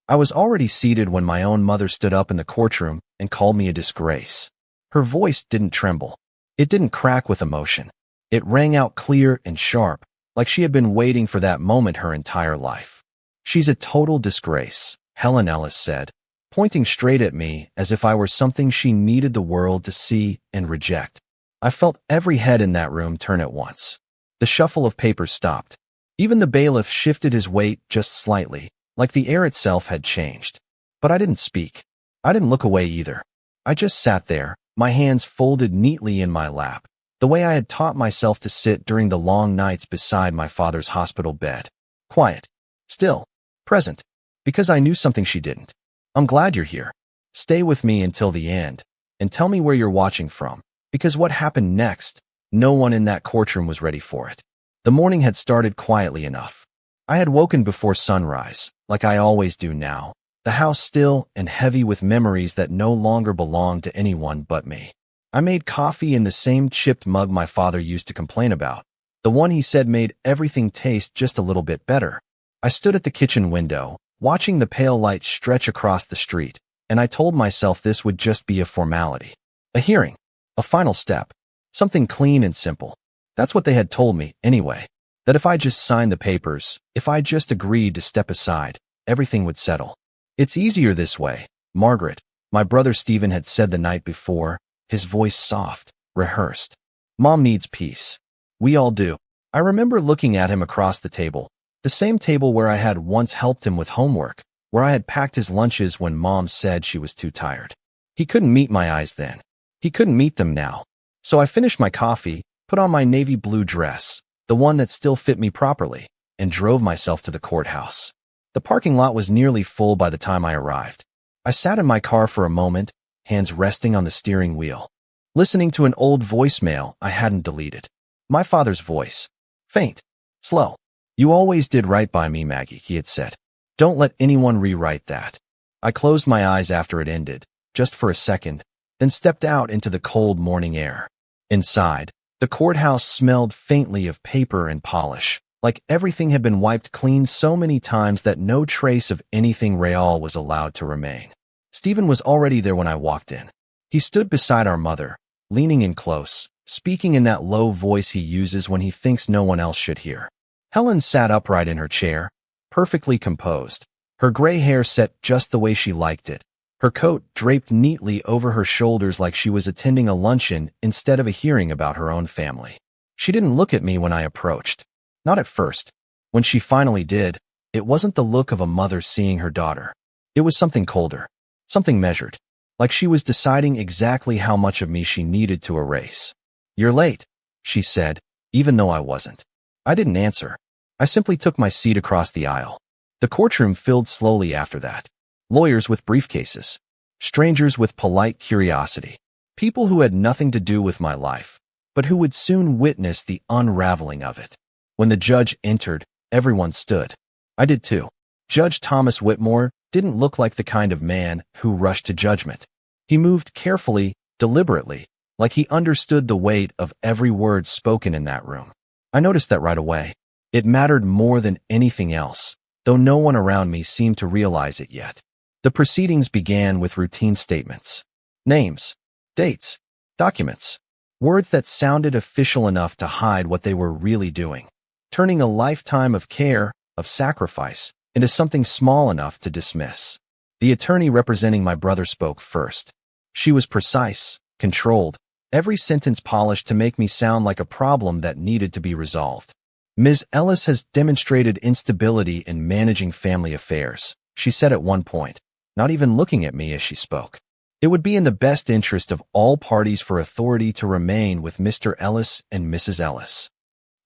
I was already seated when my own mother stood up in the courtroom and called me a disgrace. Her voice didn't tremble. It didn't crack with emotion. It rang out clear and sharp, like she had been waiting for that moment her entire life. "She's a total disgrace," Helen Ellis said, pointing straight at me as if I were something she needed the world to see and reject. I felt every head in that room turn at once. The shuffle of papers stopped. Even the bailiff shifted his weight just slightly, like the air itself had changed. But I didn't speak. I didn't look away either. I just sat there, my hands folded neatly in my lap, the way I had taught myself to sit during the long nights beside my father's hospital bed. Quiet. Still. Present. Because I knew something she didn't. "I'm glad you're here. Stay with me until the end, and tell me where you're watching from, because what happened next, no one in that courtroom was ready for it." The morning had started quietly enough. I had woken before sunrise, like I always do now, the house still and heavy with memories that no longer belonged to anyone but me. I made coffee in the same chipped mug my father used to complain about, the one he said made everything taste just a little bit better. I stood at the kitchen window, watching the pale light stretch across the street, and I told myself this would just be a formality. A hearing. A final step. Something clean and simple. That's what they had told me, anyway. That if I just signed the papers, if I just agreed to step aside, everything would settle. "It's easier this way, Margaret," my brother Stephen had said the night before, his voice soft, rehearsed. "Mom needs peace. We all do." I remember looking at him across the table, the same table where I had once helped him with homework, where I had packed his lunches when Mom said she was too tired. He couldn't meet my eyes then. He couldn't meet them now. So I finished my coffee, put on my navy blue dress, the one that still fit me properly, and drove myself to the courthouse. The parking lot was nearly full by the time I arrived. I sat in my car for a moment, hands resting on the steering wheel, listening to an old voicemail I hadn't deleted. My father's voice. Faint. Slow. "You always did right by me, Maggie," he had said. "Don't let anyone rewrite that." I closed my eyes after it ended, just for a second, then stepped out into the cold morning air. Inside, the courthouse smelled faintly of paper and polish, like everything had been wiped clean so many times that no trace of anything real was allowed to remain. Stephen was already there when I walked in. He stood beside our mother, leaning in close, speaking in that low voice he uses when he thinks no one else should hear. Helen sat upright in her chair, perfectly composed, her gray hair set just the way she liked it, her coat draped neatly over her shoulders like she was attending a luncheon instead of a hearing about her own family. She didn't look at me when I approached. Not at first. When she finally did, it wasn't the look of a mother seeing her daughter. It was something colder, something measured, like she was deciding exactly how much of me she needed to erase. "You're late," she said, even though I wasn't. I didn't answer. I simply took my seat across the aisle. The courtroom filled slowly after that. Lawyers with briefcases. Strangers with polite curiosity. People who had nothing to do with my life, but who would soon witness the unraveling of it. When the judge entered, everyone stood. I did too. Judge Thomas Whitmore didn't look like the kind of man who rushed to judgment. He moved carefully, deliberately, like he understood the weight of every word spoken in that room. I noticed that right away. It mattered more than anything else, though no one around me seemed to realize it yet. The proceedings began with routine statements. Names, dates, documents, words that sounded official enough to hide what they were really doing, turning a lifetime of care, of sacrifice, into something small enough to dismiss. The attorney representing my brother spoke first. She was precise, controlled, every sentence polished to make me sound like a problem that needed to be resolved. "Ms. Ellis has demonstrated instability in managing family affairs," she said at one point, not even looking at me as she spoke. "It would be in the best interest of all parties for authority to remain with Mr. Ellis and Mrs. Ellis."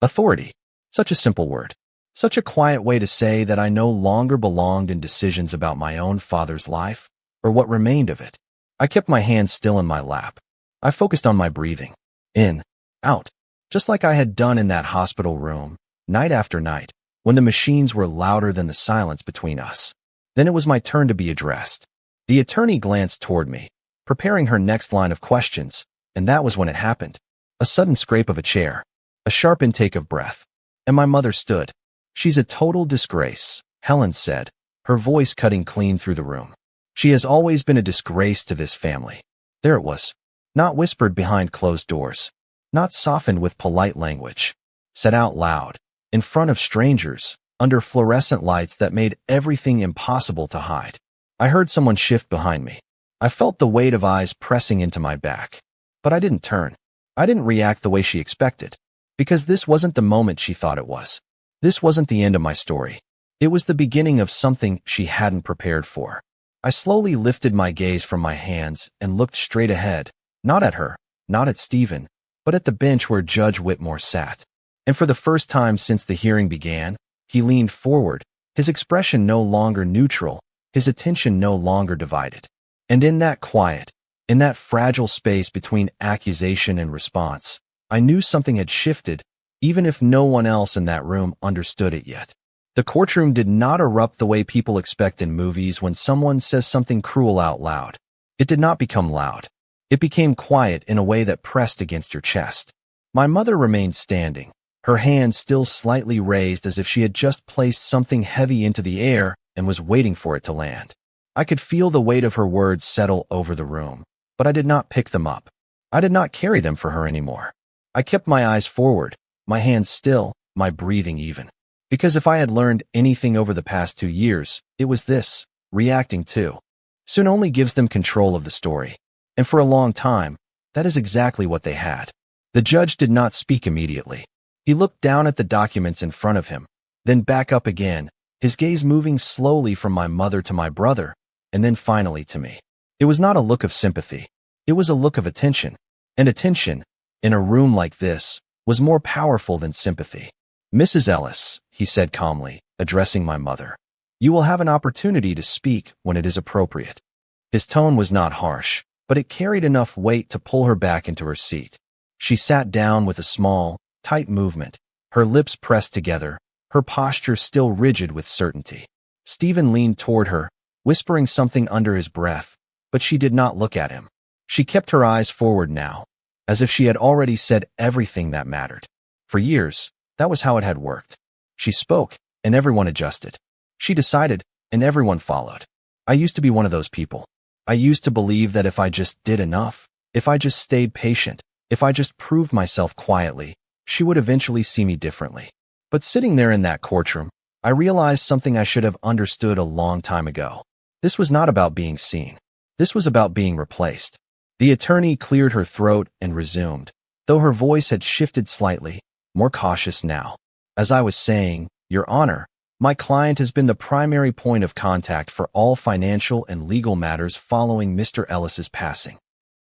Authority. Such a simple word. Such a quiet way to say that I no longer belonged in decisions about my own father's life, or what remained of it. I kept my hands still in my lap. I focused on my breathing. In, out. Just like I had done in that hospital room, night after night, when the machines were louder than the silence between us. Then it was my turn to be addressed. The attorney glanced toward me, preparing her next line of questions, and that was when it happened. A sudden scrape of a chair, a sharp intake of breath, and my mother stood. "She's a total disgrace," Helen said, her voice cutting clean through the room. She has always been a disgrace to this family. There it was. Not whispered behind closed doors. Not softened with polite language. Said out loud, in front of strangers, under fluorescent lights that made everything impossible to hide. I heard someone shift behind me. I felt the weight of eyes pressing into my back. But I didn't turn. I didn't react the way she expected. Because this wasn't the moment she thought it was. This wasn't the end of my story. It was the beginning of something she hadn't prepared for. I slowly lifted my gaze from my hands and looked straight ahead, not at her, not at Stephen, but at the bench where Judge Whitmore sat. And for the first time since the hearing began, he leaned forward, his expression no longer neutral, his attention no longer divided. And in that quiet, in that fragile space between accusation and response, I knew something had shifted, even if no one else in that room understood it yet. The courtroom did not erupt the way people expect in movies when someone says something cruel out loud. It did not become loud. It became quiet in a way that pressed against your chest. My mother remained standing, her hand still slightly raised as if she had just placed something heavy into the air and was waiting for it to land. I could feel the weight of her words settle over the room, but I did not pick them up. I did not carry them for her anymore. I kept my eyes forward, my hands still, my breathing even. Because if I had learned anything over the past 2 years, it was this: reacting to soon only gives them control of the story. And for a long time, that is exactly what they had. The judge did not speak immediately. He looked down at the documents in front of him, then back up again, his gaze moving slowly from my mother to my brother, and then finally to me. It was not a look of sympathy. It was a look of attention. And attention, in a room like this, was more powerful than sympathy. "Mrs. Ellis," he said calmly, addressing my mother, "you will have an opportunity to speak when it is appropriate." His tone was not harsh, but it carried enough weight to pull her back into her seat. She sat down with a small, tight movement, her lips pressed together, her posture still rigid with certainty. Stephen leaned toward her, whispering something under his breath, but she did not look at him. She kept her eyes forward now, as if she had already said everything that mattered. For years, that was how it had worked. She spoke, and everyone adjusted. She decided, and everyone followed. I used to be one of those people. I used to believe that if I just did enough, if I just stayed patient, if I just proved myself quietly, she would eventually see me differently. But sitting there in that courtroom, I realized something I should have understood a long time ago. This was not about being seen. This was about being replaced. The attorney cleared her throat and resumed, though her voice had shifted slightly, more cautious now. "As I was saying, Your Honor, my client has been the primary point of contact for all financial and legal matters following Mr. Ellis's passing."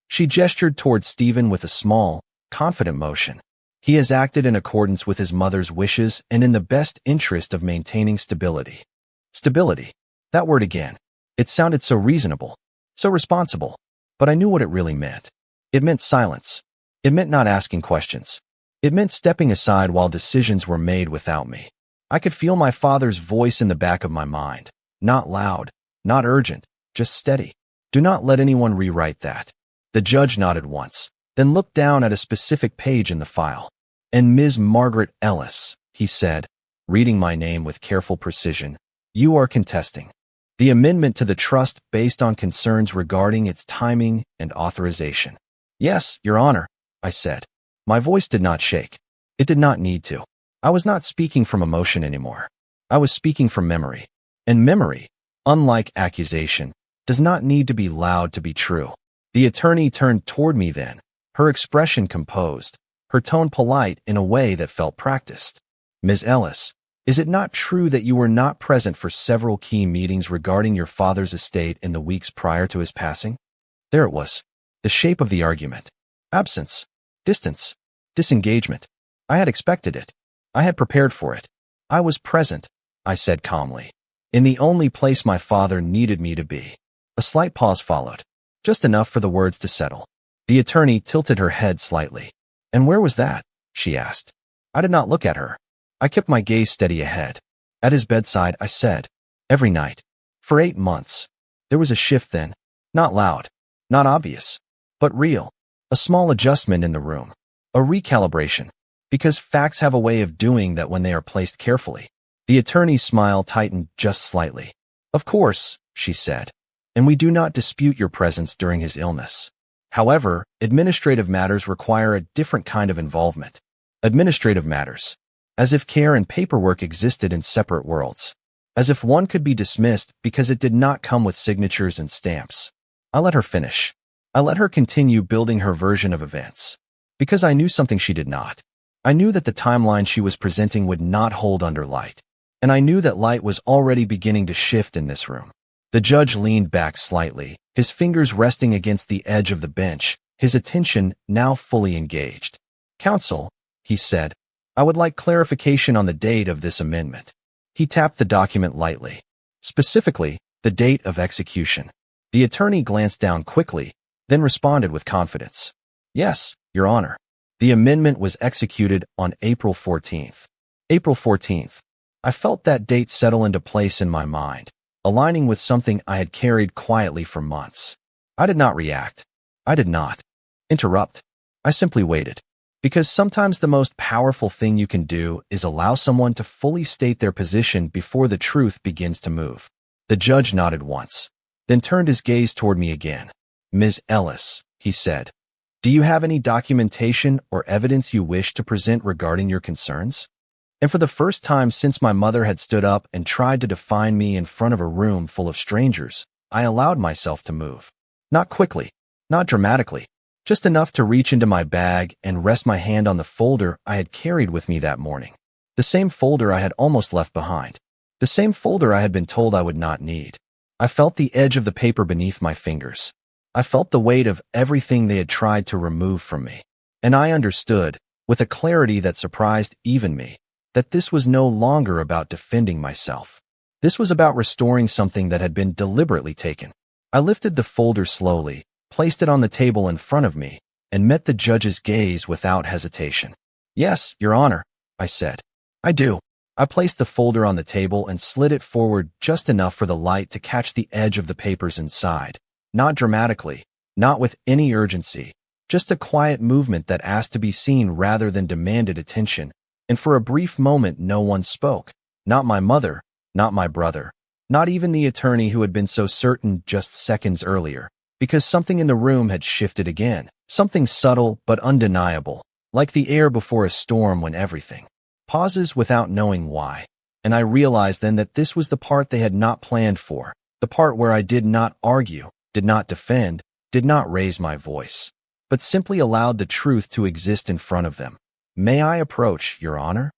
She gestured toward Stephen with a small, confident motion. "He has acted in accordance with his mother's wishes and in the best interest of maintaining stability." Stability. That word again. It sounded so reasonable, so responsible, but I knew what it really meant. It meant silence. It meant not asking questions. It meant stepping aside while decisions were made without me. I could feel my father's voice in the back of my mind. Not loud, not urgent, just steady. "Do not let anyone rewrite that." The judge nodded once, then looked down at a specific page in the file. "And Ms. Margaret Ellis," he said, reading my name with careful precision, "you are contesting the amendment to the trust based on concerns regarding its timing and authorization." "Yes, Your Honor," I said. My voice did not shake. It did not need to. I was not speaking from emotion anymore. I was speaking from memory. And memory, unlike accusation, does not need to be loud to be true. The attorney turned toward me then, her expression composed, her tone polite in a way that felt practiced. "Ms. Ellis, is it not true that you were not present for several key meetings regarding your father's estate in the weeks prior to his passing?" There it was, the shape of the argument. Absence, distance, disengagement. I had expected it. I had prepared for it. I was present, I said calmly, in the only place my father needed me to be. A slight pause followed, just enough for the words to settle. The attorney tilted her head slightly. "And where was that?" she asked. I did not look at her. I kept my gaze steady ahead. "At his bedside," I said. "Every night. For 8 months. There was a shift then. Not loud. Not obvious. But real. A small adjustment in the room. A recalibration. Because facts have a way of doing that when they are placed carefully." The attorney's smile tightened just slightly. Of course, she said, and we do not dispute your presence during his illness. However, administrative matters require a different kind of involvement. Administrative matters. As if care and paperwork existed in separate worlds. As if one could be dismissed because it did not come with signatures and stamps. I let her finish. I let her continue building her version of events. Because I knew something she did not. I knew that the timeline she was presenting would not hold under light. And I knew that light was already beginning to shift in this room. The judge leaned back slightly, his fingers resting against the edge of the bench, his attention now fully engaged. Counsel, he said, I would like clarification on the date of this amendment. He tapped the document lightly. Specifically, the date of execution. The attorney glanced down quickly, then responded with confidence. Yes, Your Honor. The amendment was executed on April 14th. April 14th. I felt that date settle into place in my mind, aligning with something I had carried quietly for months. I did not react. I did not interrupt. I simply waited. Because sometimes the most powerful thing you can do is allow someone to fully state their position before the truth begins to move. The judge nodded once, then turned his gaze toward me again. Ms. Ellis, he said, do you have any documentation or evidence you wish to present regarding your concerns? And for the first time since my mother had stood up and tried to define me in front of a room full of strangers, I allowed myself to move. Not quickly, not dramatically, just enough to reach into my bag and rest my hand on the folder I had carried with me that morning. The same folder I had almost left behind. The same folder I had been told I would not need. I felt the edge of the paper beneath my fingers. I felt the weight of everything they had tried to remove from me. And I understood, with a clarity that surprised even me, that this was no longer about defending myself. This was about restoring something that had been deliberately taken. I lifted the folder slowly, placed it on the table in front of me, and met the judge's gaze without hesitation. Yes, Your Honor, I said. I do. I placed the folder on the table and slid it forward just enough for the light to catch the edge of the papers inside. Not dramatically, not with any urgency, just a quiet movement that asked to be seen rather than demanded attention. And for a brief moment no one spoke. Not my mother, not my brother, not even the attorney who had been so certain just seconds earlier. Because something in the room had shifted again, something subtle but undeniable, like the air before a storm when everything pauses without knowing why. And I realized then that this was the part they had not planned for, the part where I did not argue, did not defend, did not raise my voice, but simply allowed the truth to exist in front of them. May I approach, Your Honor?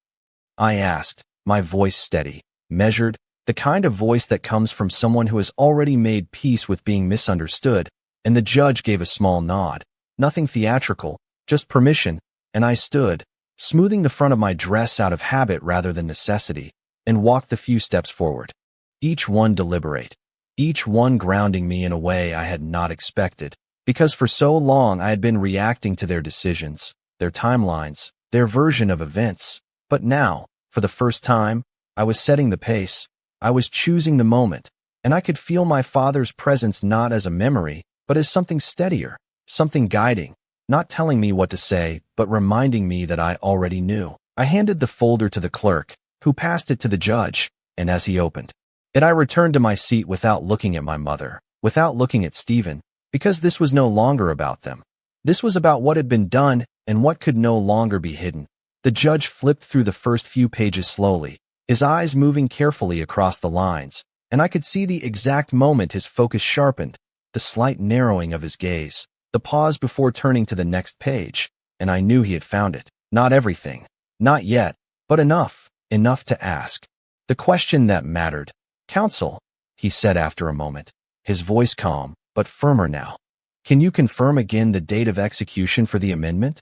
I asked, my voice steady, measured, the kind of voice that comes from someone who has already made peace with being misunderstood, and the judge gave a small nod. Nothing theatrical, just permission, and I stood, smoothing the front of my dress out of habit rather than necessity, and walked the few steps forward. Each one deliberate, each one grounding me in a way I had not expected, because for so long I had been reacting to their decisions, their timelines, their version of events. But now, for the first time, I was setting the pace. I was choosing the moment, and I could feel my father's presence not as a memory, but as something steadier, something guiding, not telling me what to say, but reminding me that I already knew. I handed the folder to the clerk, who passed it to the judge, and as he opened it, I returned to my seat without looking at my mother, without looking at Stephen, because this was no longer about them. This was about what had been done and what could no longer be hidden. The judge flipped through the first few pages slowly, his eyes moving carefully across the lines, and I could see the exact moment his focus sharpened, the slight narrowing of his gaze, the pause before turning to the next page, and I knew he had found it. Not everything, not yet, but enough to ask. The question that mattered. Counsel, he said after a moment, his voice calm, but firmer now. Can you confirm again the date of execution for the amendment?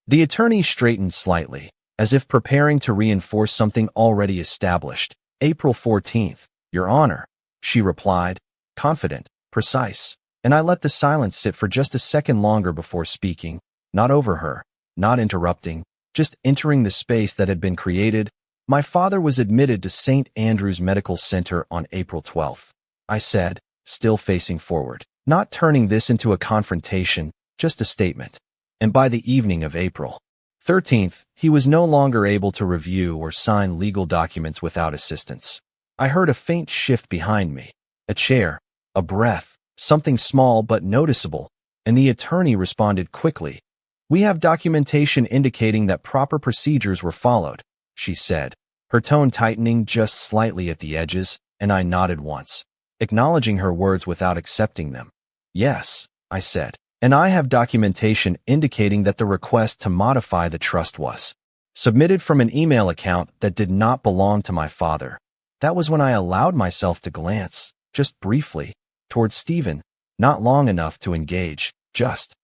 The attorney straightened slightly, as if preparing to reinforce something already established. April 14th, Your Honor, she replied, confident, precise, and I let the silence sit for just a second longer before speaking, not over her, not interrupting, just entering the space that had been created. My father was admitted to St. Andrew's Medical Center on April 12th, I said, still facing forward, not turning this into a confrontation, just a statement. And by the evening of April 13th, he was no longer able to review or sign legal documents without assistance. I heard a faint shift behind me, A chair, a breath, something small but noticeable, and the attorney responded quickly. "We have documentation indicating that proper procedures were followed," she said, her tone tightening just slightly at the edges, and I nodded once, acknowledging her words without accepting them. "Yes," I said, "and I have documentation indicating that the request to modify the trust was submitted from an email account that did not belong to my father." That was when I allowed myself to glance, just briefly, towards Stephen, not long enough to engage, just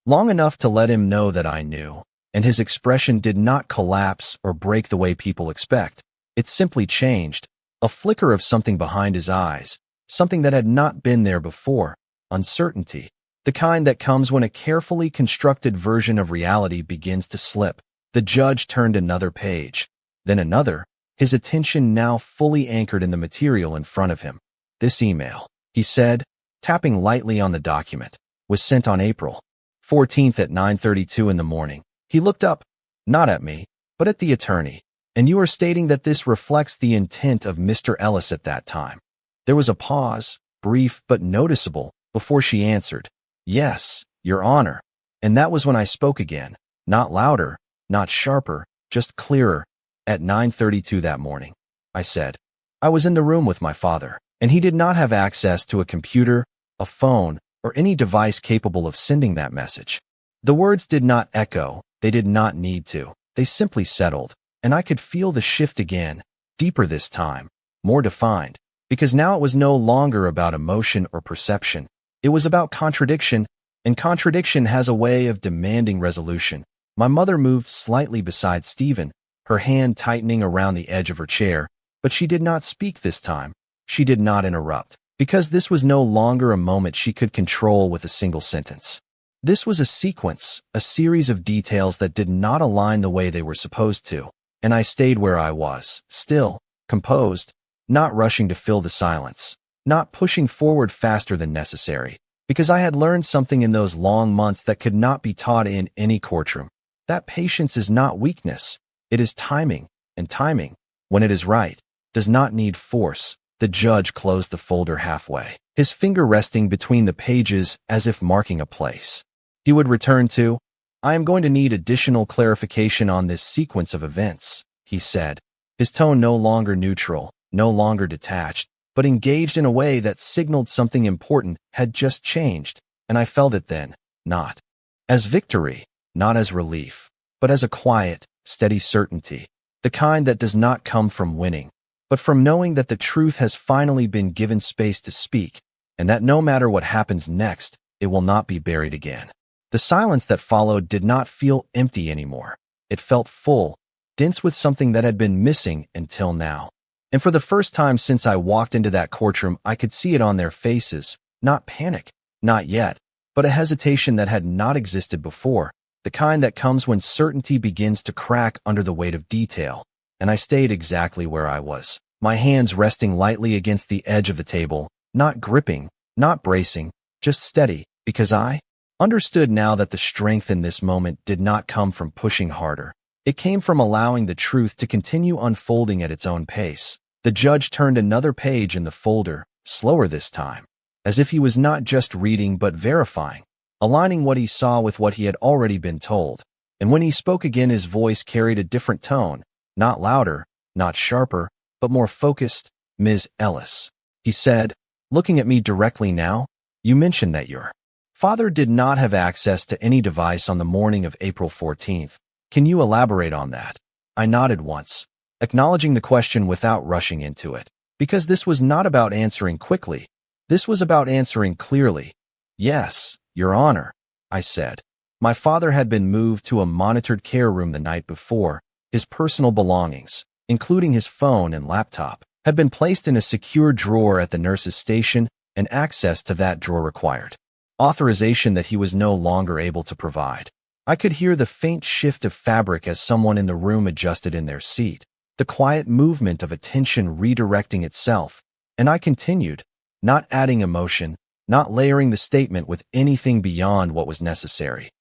long enough to let him know that I knew, and his expression did not collapse or break the way people expect. It simply changed, a flicker of something behind his eyes, something that had not been there before, uncertainty, the kind that comes when a carefully constructed version of reality begins to slip. The judge turned another page, then another, his attention now fully anchored in the material in front of him. "This email," he said, tapping lightly on the document, "was sent on April 14th at 9:32 in the morning." He looked up, not at me, but at the attorney. "And you are stating that this reflects the intent of Mr. Ellis at that time?" There was a pause, brief but noticeable, before she answered, "Yes, Your Honor." And that was when I spoke again, not louder, not sharper, just clearer. "At 9:32 that morning," I said, "I was in the room with my father, and he did not have access to a computer, a phone, or any device capable of sending that message." The words did not echo, they did not need to. They simply settled, and I could feel the shift again, deeper this time, more defined, because now it was no longer about emotion or perception. It was about contradiction, and contradiction has a way of demanding resolution. My mother moved slightly beside Stephen, her hand tightening around the edge of her chair, but she did not speak this time. She did not interrupt, because this was no longer a moment she could control with a single sentence. This was a sequence, a series of details that did not align the way they were supposed to, and I stayed where I was, still, composed, not rushing to fill the silence, not pushing forward faster than necessary, because I had learned something in those long months that could not be taught in any courtroom. That patience is not weakness, it is timing, and timing, when it is right, does not need force. The judge closed the folder halfway, his finger resting between the pages as if marking a place. He would return to, "I am going to need additional clarification on this sequence of events," he said, his tone no longer neutral, no longer detached, but engaged in a way that signaled something important had just changed, and I felt it then, not as victory, not as relief, but as a quiet, steady certainty, the kind that does not come from winning, but from knowing that the truth has finally been given space to speak, and that no matter what happens next, it will not be buried again. The silence that followed did not feel empty anymore. It felt full, dense with something that had been missing until now. And for the first time since I walked into that courtroom, I could see it on their faces, not panic, not yet, but a hesitation that had not existed before, the kind that comes when certainty begins to crack under the weight of detail. And I stayed exactly where I was, my hands resting lightly against the edge of the table, not gripping, not bracing, just steady, because I understood now that the strength in this moment did not come from pushing harder. It came from allowing the truth to continue unfolding at its own pace. The judge turned another page in the folder, slower this time, as if he was not just reading but verifying, aligning what he saw with what he had already been told. And when he spoke again, his voice carried a different tone, not louder, not sharper, but more focused. "Ms. Ellis," he said, looking at me directly now, "you mentioned that your father did not have access to any device on the morning of April 14th. Can you elaborate on that?" I nodded once, acknowledging the question without rushing into it, because this was not about answering quickly. This was about answering clearly. "Yes, Your Honor," I said. My father had been moved to a monitored care room the night before. His personal belongings, including his phone and laptop, had been placed in a secure drawer at the nurse's station, and access to that drawer required authorization that he was no longer able to provide. I could hear the faint shift of fabric as someone in the room adjusted in their seat, the quiet movement of attention redirecting itself, and I continued, not adding emotion, not layering the statement with anything beyond what was necessary.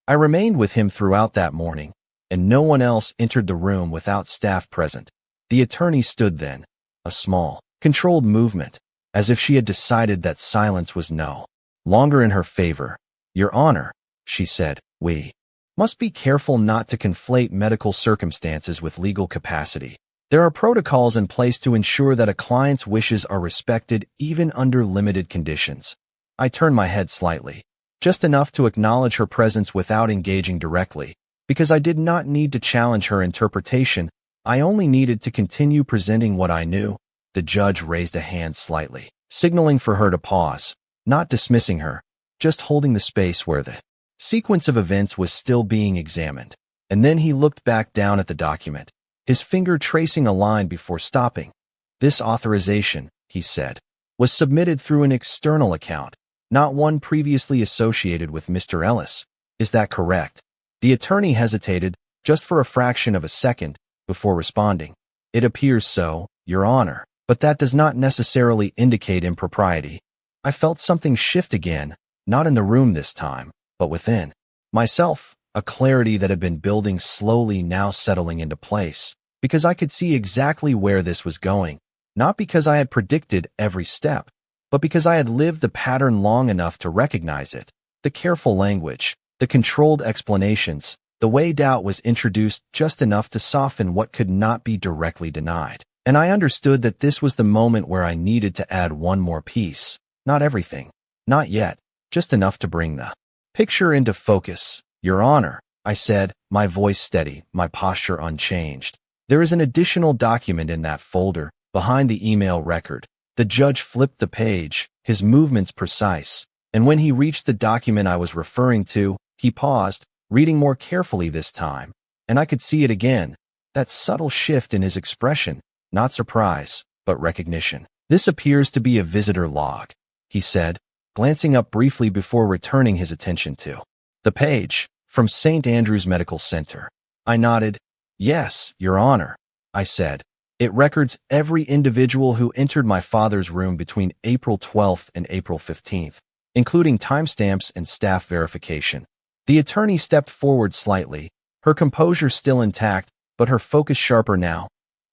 I remained with him throughout that morning, and no one else entered the room without staff present. The attorney stood then, a small, controlled movement, as if she had decided that silence was no longer in her favor. "Your Honor," she said, "we must be careful not to conflate medical circumstances with legal capacity. There are protocols in place to ensure that a client's wishes are respected even under limited conditions." I turned my head slightly, just enough to acknowledge her presence without engaging directly, because I did not need to challenge her interpretation. I only needed to continue presenting what I knew. The judge raised a hand slightly, signaling for her to pause, not dismissing her, just holding the space where the sequence of events was still being examined. And then he looked back down at the document, his finger tracing a line before stopping. "This authorization," he said, "was submitted through an external account, not one previously associated with Mr. Ellis. Is that correct?" The attorney hesitated, just for a fraction of a second, before responding. "It appears so, Your Honor, but that does not necessarily indicate impropriety." I felt something shift again, not in the room this time, but within myself, a clarity that had been building slowly now settling into place, because I could see exactly where this was going, not because I had predicted every step, but because I had lived the pattern long enough to recognize it. The careful language, the controlled explanations, the way doubt was introduced just enough to soften what could not be directly denied. And I understood that this was the moment where I needed to add one more piece. Not everything. Not yet. Just enough to bring the picture into focus. "Your Honor," I said, my voice steady, my posture unchanged. "There is an additional document in that folder, behind the email record." The judge flipped the page, his movements precise, and when he reached the document I was referring to, he paused, reading more carefully this time, and I could see it again, that subtle shift in his expression, not surprise, but recognition. "This appears to be a visitor log," he said, glancing up briefly before returning his attention to the page. "From St. Andrew's Medical Center." I nodded. "Yes, Your Honor," I said. "It records every individual who entered my father's room between April 12th and April 15th, including timestamps and staff verification." The attorney stepped forward slightly, her composure still intact, but her focus sharper now.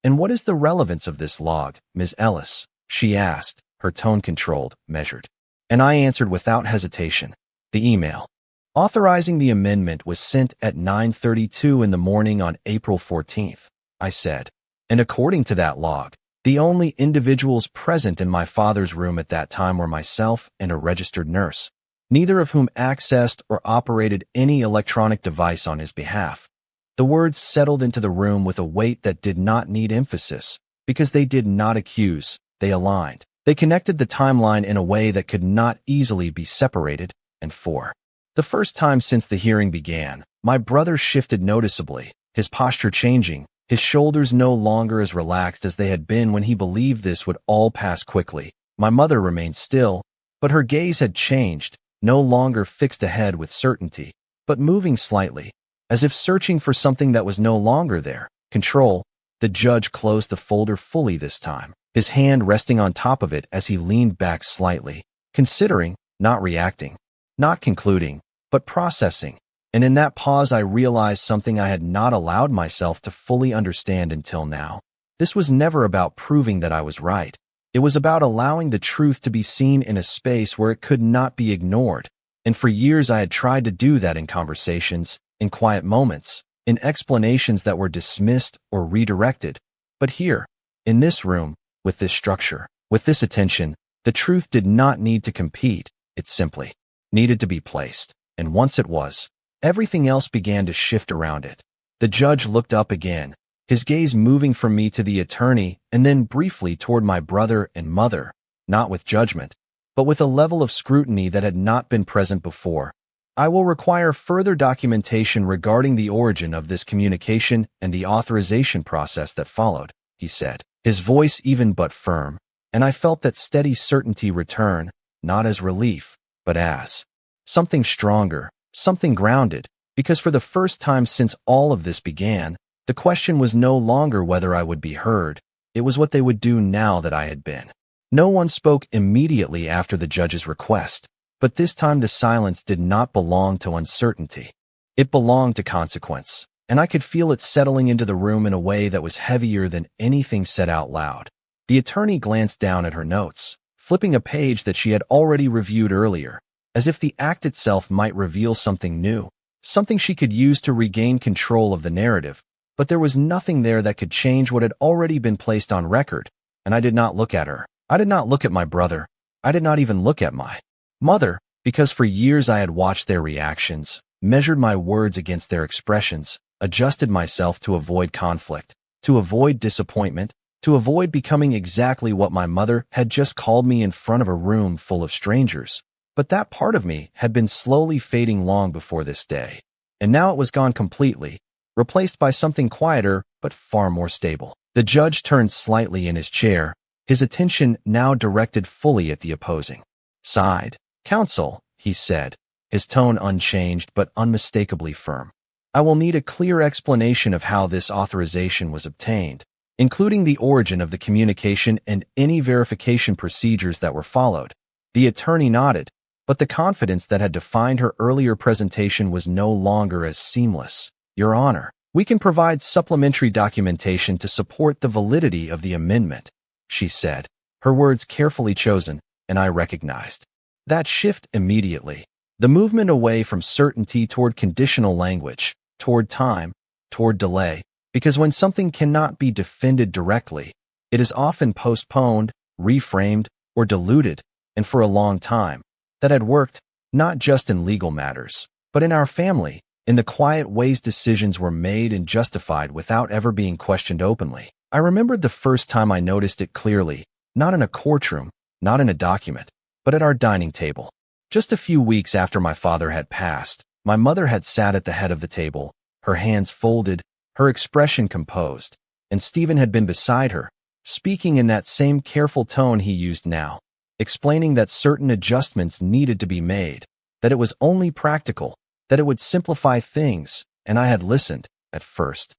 "And what is the relevance of this log, Ms. Ellis?" she asked, her tone controlled, measured. And I answered without hesitation. "The email authorizing the amendment was sent at 9:32 in the morning on April 14th, I said. "And according to that log, the only individuals present in my father's room at that time were myself and a registered nurse, neither of whom accessed or operated any electronic device on his behalf." The words settled into the room with a weight that did not need emphasis, because they did not accuse, they aligned. They connected the timeline in a way that could not easily be separated, and for the first time since the hearing began, my brother shifted noticeably, his posture changing, his shoulders no longer as relaxed as they had been when he believed this would all pass quickly. My mother remained still, but her gaze had changed, no longer fixed ahead with certainty, but moving slightly, as if searching for something that was no longer there. Control. The judge closed the folder fully this time, his hand resting on top of it as he leaned back slightly, considering, not reacting, not concluding, but processing. And in that pause I realized something I had not allowed myself to fully understand until now. This was never about proving that I was right. It was about allowing the truth to be seen in a space where it could not be ignored. And for years I had tried to do that in conversations, in quiet moments, in explanations that were dismissed or redirected. But here, in this room, with this structure, with this attention, the truth did not need to compete. It simply needed to be placed. And once it was, everything else began to shift around it. The judge looked up again, his gaze moving from me to the attorney and then briefly toward my brother and mother, not with judgment, but with a level of scrutiny that had not been present before. "I will require further documentation regarding the origin of this communication and the authorization process that followed," he said, his voice even but firm, and I felt that steady certainty return, not as relief, but as something stronger, something grounded, because for the first time since all of this began, the question was no longer whether I would be heard, it was what they would do now that I had been. No one spoke immediately after the judge's request, but this time the silence did not belong to uncertainty. It belonged to consequence, and I could feel it settling into the room in a way that was heavier than anything said out loud. The attorney glanced down at her notes, flipping a page that she had already reviewed earlier, as if the act itself might reveal something new, something she could use to regain control of the narrative. But there was nothing there that could change what had already been placed on record, and I did not look at her. I did not look at my brother. I did not even look at my mother, because for years I had watched their reactions, measured my words against their expressions, adjusted myself to avoid conflict, to avoid disappointment, to avoid becoming exactly what my mother had just called me in front of a room full of strangers. But that part of me had been slowly fading long before this day, and now it was gone completely, replaced by something quieter but far more stable. The judge turned slightly in his chair, his attention now directed fully at the opposing side. "Counsel," he said, his tone unchanged but unmistakably firm. "I will need a clear explanation of how this authorization was obtained, including the origin of the communication and any verification procedures that were followed." The attorney nodded, but the confidence that had defined her earlier presentation was no longer as seamless. "Your Honor, we can provide supplementary documentation to support the validity of the amendment," she said, her words carefully chosen, and I recognized that shift immediately. The movement away from certainty toward conditional language, toward time, toward delay, because when something cannot be defended directly, it is often postponed, reframed, or diluted, and for a long time, that had worked, not just in legal matters, but in our family, in the quiet ways decisions were made and justified without ever being questioned openly. I remembered the first time I noticed it clearly, not in a courtroom, not in a document, but at our dining table. Just a few weeks after my father had passed, my mother had sat at the head of the table, her hands folded, her expression composed, and Stephen had been beside her, speaking in that same careful tone he used now, explaining that certain adjustments needed to be made, that it was only practical, that it would simplify things, and I had listened, at first.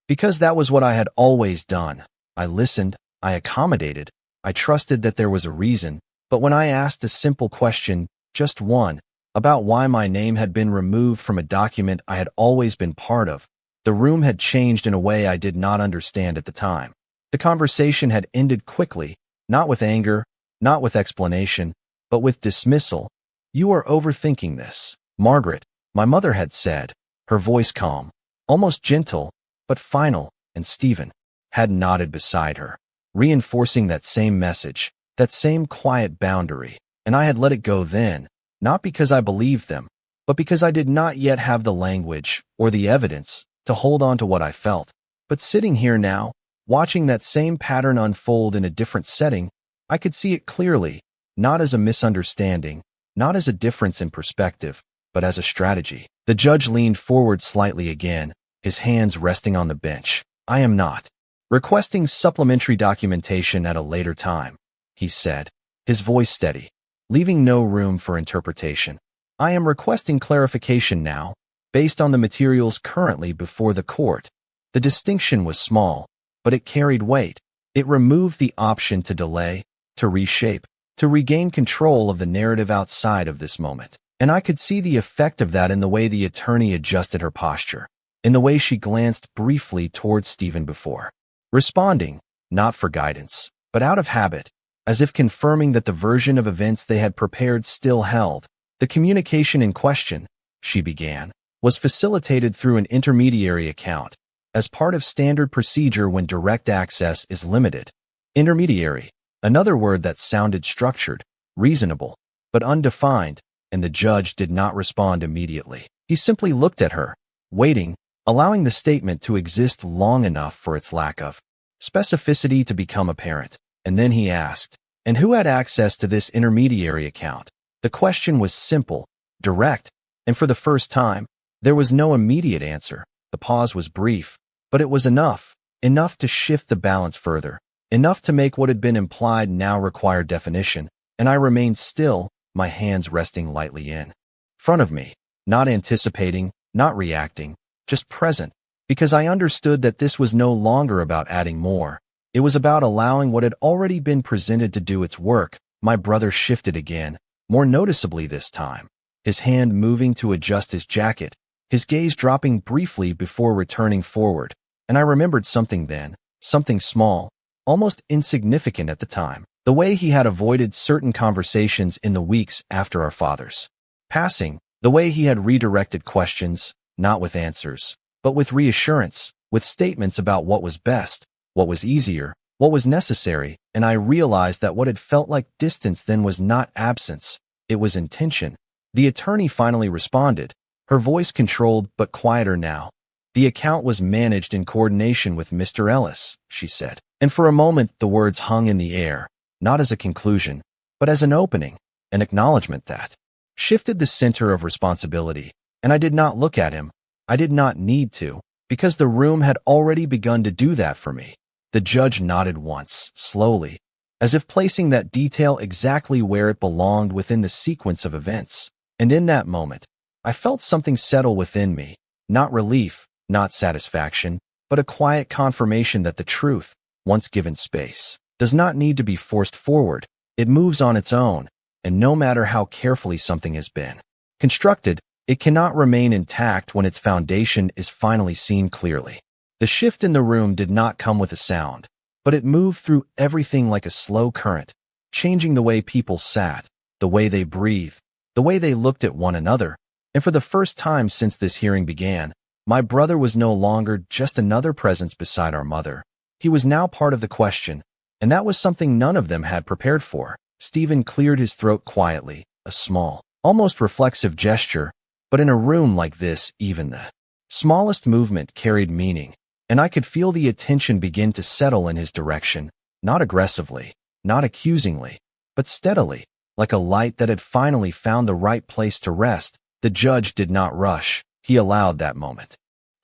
Because that was what I had always done. I listened, I accommodated, I trusted that there was a reason, but when I asked a simple question, just one, about why my name had been removed from a document I had always been part of, the room had changed in a way I did not understand at the time. The conversation had ended quickly, not with anger, not with explanation, but with dismissal. "You are overthinking this, Margaret," my mother had said, her voice calm, almost gentle, but final, and Stephen had nodded beside her, reinforcing that same message, that same quiet boundary, and I had let it go then, not because I believed them, but because I did not yet have the language or the evidence to hold on to what I felt. But sitting here now, watching that same pattern unfold in a different setting, I could see it clearly, not as a misunderstanding, not as a difference in perspective, but as a strategy. The judge leaned forward slightly again, his hands resting on the bench. "I am not requesting supplementary documentation at a later time," he said, his voice steady, leaving no room for interpretation. "I am requesting clarification now, based on the materials currently before the court." The distinction was small, but it carried weight. It removed the option to delay, to reshape, to regain control of the narrative outside of this moment. And I could see the effect of that in the way the attorney adjusted her posture, in the way she glanced briefly towards Stephen before responding, not for guidance, but out of habit, as if confirming that the version of events they had prepared still held. "The communication in question," she began, "was facilitated through an intermediary account, as part of standard procedure when direct access is limited." Intermediary, another word that sounded structured, reasonable, but undefined, and the judge did not respond immediately. He simply looked at her, waiting, allowing the statement to exist long enough for its lack of specificity to become apparent. And then he asked, "And who had access to this intermediary account?" The question was simple, direct, and for the first time, there was no immediate answer. The pause was brief, but it was enough to shift the balance further, enough to make what had been implied now require definition, and I remained still, my hands resting lightly in front of me, not anticipating, not reacting, just present, because I understood that this was no longer about adding more. It was about allowing what had already been presented to do its work. My brother shifted again, more noticeably this time, his hand moving to adjust his jacket, his gaze dropping briefly before returning forward, and I remembered something then, something small, almost insignificant at the time. The way he had avoided certain conversations in the weeks after our father's passing, the way he had redirected questions, not with answers, but with reassurance, with statements about what was best, what was easier, what was necessary, and I realized that what had felt like distance then was not absence, it was intention. The attorney finally responded, her voice controlled but quieter now. The account was managed in coordination with Mr. Ellis, she said. And for a moment the words hung in the air, not as a conclusion, but as an opening, an acknowledgement that shifted the center of responsibility. And I did not look at him. I did not need to, because the room had already begun to do that for me. The judge nodded once, slowly, as if placing that detail exactly where it belonged within the sequence of events. And in that moment, I felt something settle within me, not relief, not satisfaction, but a quiet confirmation that the truth, once given space, does not need to be forced forward. It moves on its own, and no matter how carefully something has been constructed, it cannot remain intact when its foundation is finally seen clearly. The shift in the room did not come with a sound, but it moved through everything like a slow current, changing the way people sat, the way they breathed, the way they looked at one another. And for the first time since this hearing began, my brother was no longer just another presence beside our mother. He was now part of the question, and that was something none of them had prepared for. Stephen cleared his throat quietly, a small, almost reflexive gesture, but in a room like this, even the smallest movement carried meaning, and I could feel the attention begin to settle in his direction, not aggressively, not accusingly, but steadily, like a light that had finally found the right place to rest. The judge did not rush. He allowed that moment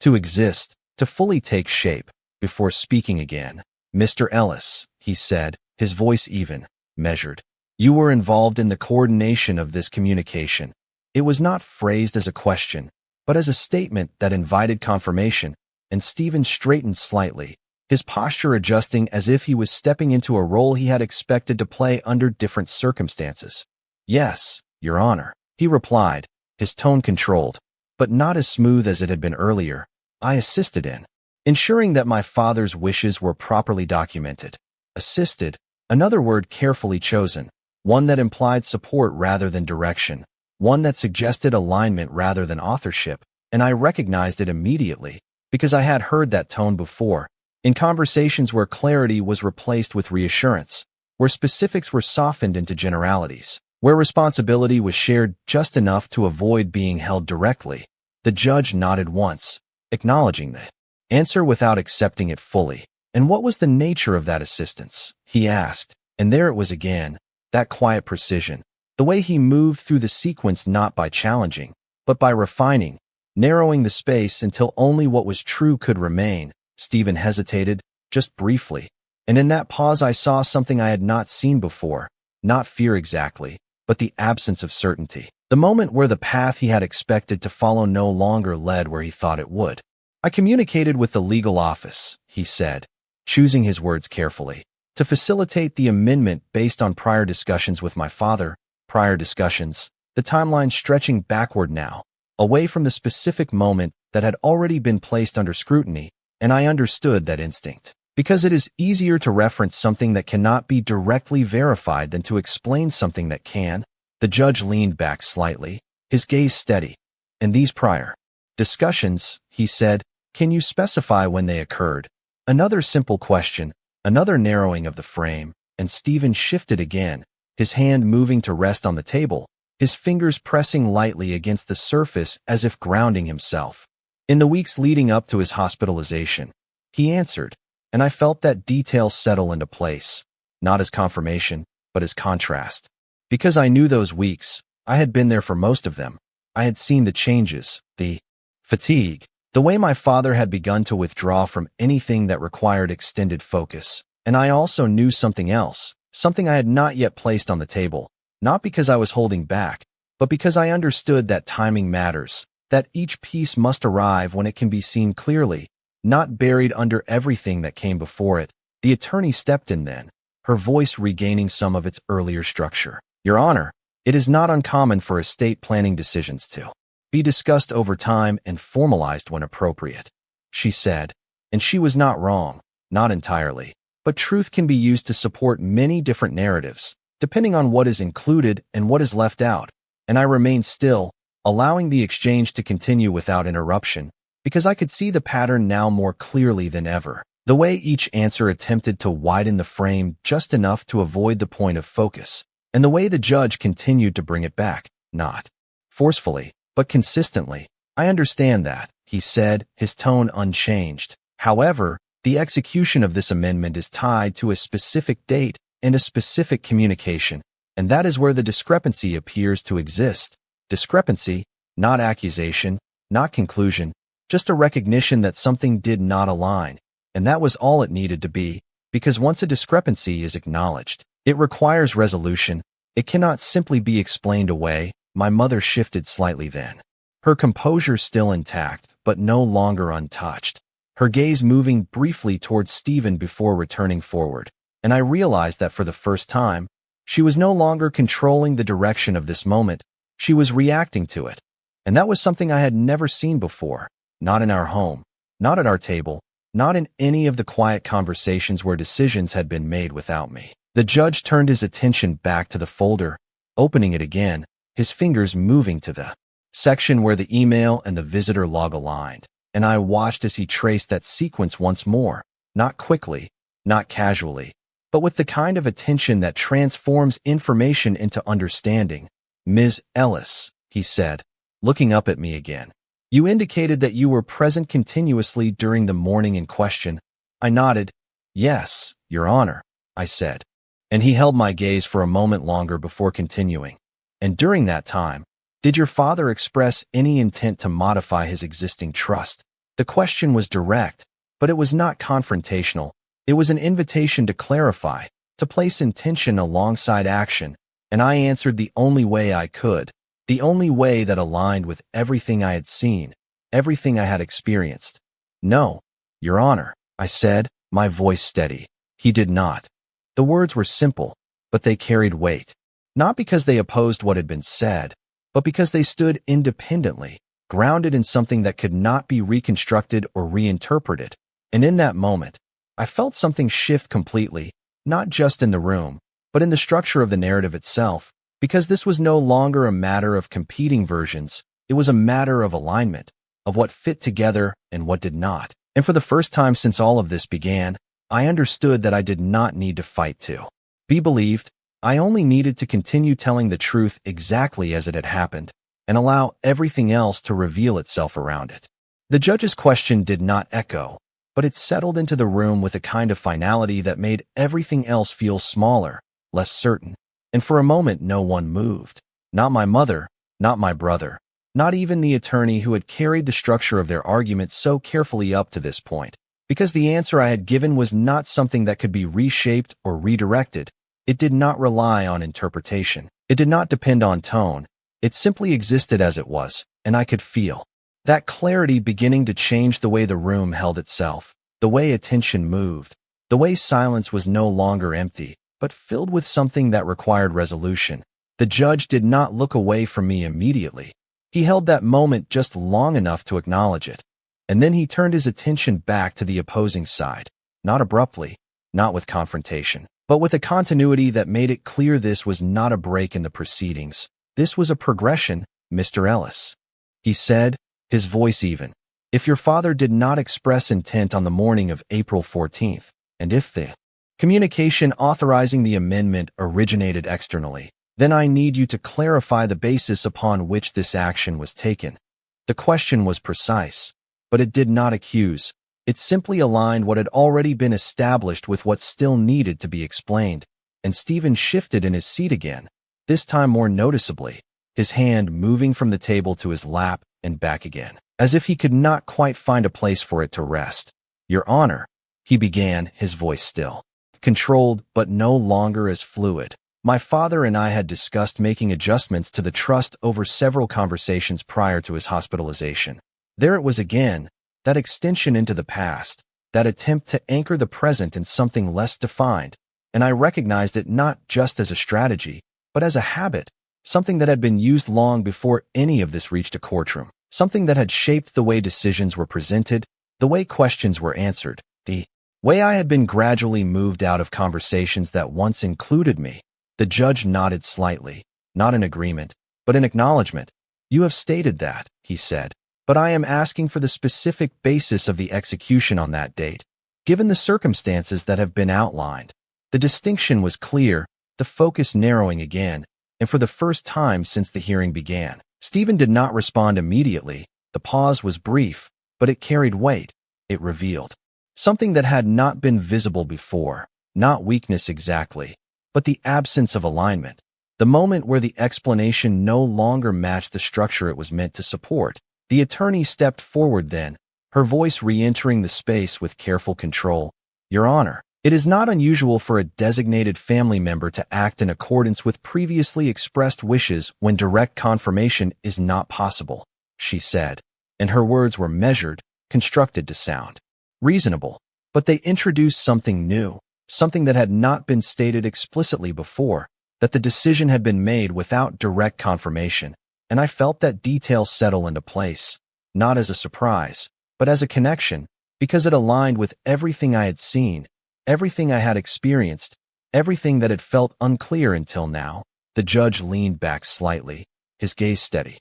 to exist, to fully take shape, before speaking again. Mr. Ellis, he said, his voice even, measured. You were involved in the coordination of this communication. It was not phrased as a question, but as a statement that invited confirmation, and Stephen straightened slightly, his posture adjusting as if he was stepping into a role he had expected to play under different circumstances. Yes, Your Honor, he replied, his tone controlled, but not as smooth as it had been earlier. I assisted in ensuring that my father's wishes were properly documented. Assisted, another word carefully chosen, one that implied support rather than direction, one that suggested alignment rather than authorship, and I recognized it immediately, because I had heard that tone before, in conversations where clarity was replaced with reassurance, where specifics were softened into generalities, where responsibility was shared just enough to avoid being held directly. The judge nodded once, acknowledging the answer without accepting it fully. And what was the nature of that assistance? He asked, and there it was again, that quiet precision, the way he moved through the sequence not by challenging, but by refining, narrowing the space until only what was true could remain. Stephen hesitated, just briefly, and in that pause I saw something I had not seen before, not fear exactly, but the absence of certainty. The moment where the path he had expected to follow no longer led where he thought it would. I communicated with the legal office, he said, choosing his words carefully, to facilitate the amendment based on prior discussions with my father, prior discussions, the timeline stretching backward now, away from the specific moment that had already been placed under scrutiny, and I understood that instinct. Because it is easier to reference something that cannot be directly verified than to explain something that can. The judge leaned back slightly, his gaze steady. And these prior discussions, he said, can you specify when they occurred? Another simple question, another narrowing of the frame, and Stephen shifted again, his hand moving to rest on the table, his fingers pressing lightly against the surface as if grounding himself. In the weeks leading up to his hospitalization, he answered, and I felt that detail settle into place, not as confirmation, but as contrast. Because I knew those weeks, I had been there for most of them. I had seen the changes, the fatigue, the way my father had begun to withdraw from anything that required extended focus. And I also knew something else, something I had not yet placed on the table, not because I was holding back, but because I understood that timing matters, that each piece must arrive when it can be seen clearly, not buried under everything that came before it. The attorney stepped in then, her voice regaining some of its earlier structure. Your Honor, it is not uncommon for estate planning decisions to be discussed over time and formalized when appropriate, she said, and she was not wrong, not entirely, but truth can be used to support many different narratives, depending on what is included and what is left out. And I remained still, allowing the exchange to continue without interruption, because I could see the pattern now more clearly than ever. The way each answer attempted to widen the frame just enough to avoid the point of focus, and the way the judge continued to bring it back, not forcefully, but consistently. I understand that, he said, his tone unchanged. However, the execution of this amendment is tied to a specific date and a specific communication, and that is where the discrepancy appears to exist. Discrepancy, not accusation, not conclusion, just a recognition that something did not align. And that was all it needed to be, because once a discrepancy is acknowledged, it requires resolution. It cannot simply be explained away. My mother shifted slightly then, her composure still intact, but no longer untouched, her gaze moving briefly towards Stephen before returning forward. And I realized that for the first time, she was no longer controlling the direction of this moment. She was reacting to it. And that was something I had never seen before, not in our home, not at our table, not in any of the quiet conversations where decisions had been made without me. The judge turned his attention back to the folder, opening it again, his fingers moving to the section where the email and the visitor log aligned. And I watched as he traced that sequence once more, not quickly, not casually, but with the kind of attention that transforms information into understanding. Ms. Ellis, he said, looking up at me again. You indicated that you were present continuously during the morning in question. I nodded. Yes, Your Honor, I said. And he held my gaze for a moment longer before continuing. And during that time, did your father express any intent to modify his existing trust? The question was direct, but it was not confrontational. It was an invitation to clarify, to place intention alongside action, and I answered the only way I could. The only way that aligned with everything I had seen, everything I had experienced. No, Your Honor, I said, my voice steady. He did not. The words were simple, but they carried weight. Not because they opposed what had been said, but because they stood independently, grounded in something that could not be reconstructed or reinterpreted. And in that moment, I felt something shift completely, not just in the room, but in the structure of the narrative itself. Because this was no longer a matter of competing versions, it was a matter of alignment, of what fit together and what did not. And for the first time since all of this began, I understood that I did not need to fight to be believed. I only needed to continue telling the truth exactly as it had happened, and allow everything else to reveal itself around it. The judge's question did not echo, but it settled into the room with a kind of finality that made everything else feel smaller, less certain. And for a moment no one moved. Not my mother, not my brother, not even the attorney who had carried the structure of their argument so carefully up to this point. Because the answer I had given was not something that could be reshaped or redirected. It did not rely on interpretation. It did not depend on tone. It simply existed as it was, and I could feel that clarity beginning to change the way the room held itself, the way attention moved, the way silence was no longer empty, but filled with something that required resolution. The judge did not look away from me immediately. He held that moment just long enough to acknowledge it. And then he turned his attention back to the opposing side, not abruptly, not with confrontation, but with a continuity that made it clear this was not a break in the proceedings. This was a progression, Mr. Ellis, he said, his voice even. If your father did not express intent on the morning of April 14th, and if the communication authorizing the amendment originated externally, then I need you to clarify the basis upon which this action was taken. The question was precise, but it did not accuse. It simply aligned what had already been established with what still needed to be explained. And Stephen shifted in his seat again, this time more noticeably, his hand moving from the table to his lap and back again, as if he could not quite find a place for it to rest. Your Honor, he began, his voice still controlled, but no longer as fluid. My father and I had discussed making adjustments to the trust over several conversations prior to his hospitalization. There it was again, that extension into the past, that attempt to anchor the present in something less defined, and I recognized it not just as a strategy, but as a habit, something that had been used long before any of this reached a courtroom, something that had shaped the way decisions were presented, the way questions were answered, the way I had been gradually moved out of conversations that once included me. The judge nodded slightly, not in agreement, but in acknowledgement. "You have stated that," he said, "but I am asking for the specific basis of the execution on that date, given the circumstances that have been outlined." The distinction was clear, the focus narrowing again, and for the first time since the hearing began. Stephen did not respond immediately. The pause was brief, but it carried weight. It revealed something that had not been visible before, not weakness exactly, but the absence of alignment. The moment where the explanation no longer matched the structure it was meant to support. The attorney stepped forward then, her voice re-entering the space with careful control. "Your Honor, it is not unusual for a designated family member to act in accordance with previously expressed wishes when direct confirmation is not possible," she said, and her words were measured, constructed to sound reasonable. But they introduced something new, something that had not been stated explicitly before, that the decision had been made without direct confirmation, and I felt that detail settle into place, not as a surprise, but as a connection, because it aligned with everything I had seen, everything I had experienced, everything that had felt unclear until now. The judge leaned back slightly, his gaze steady.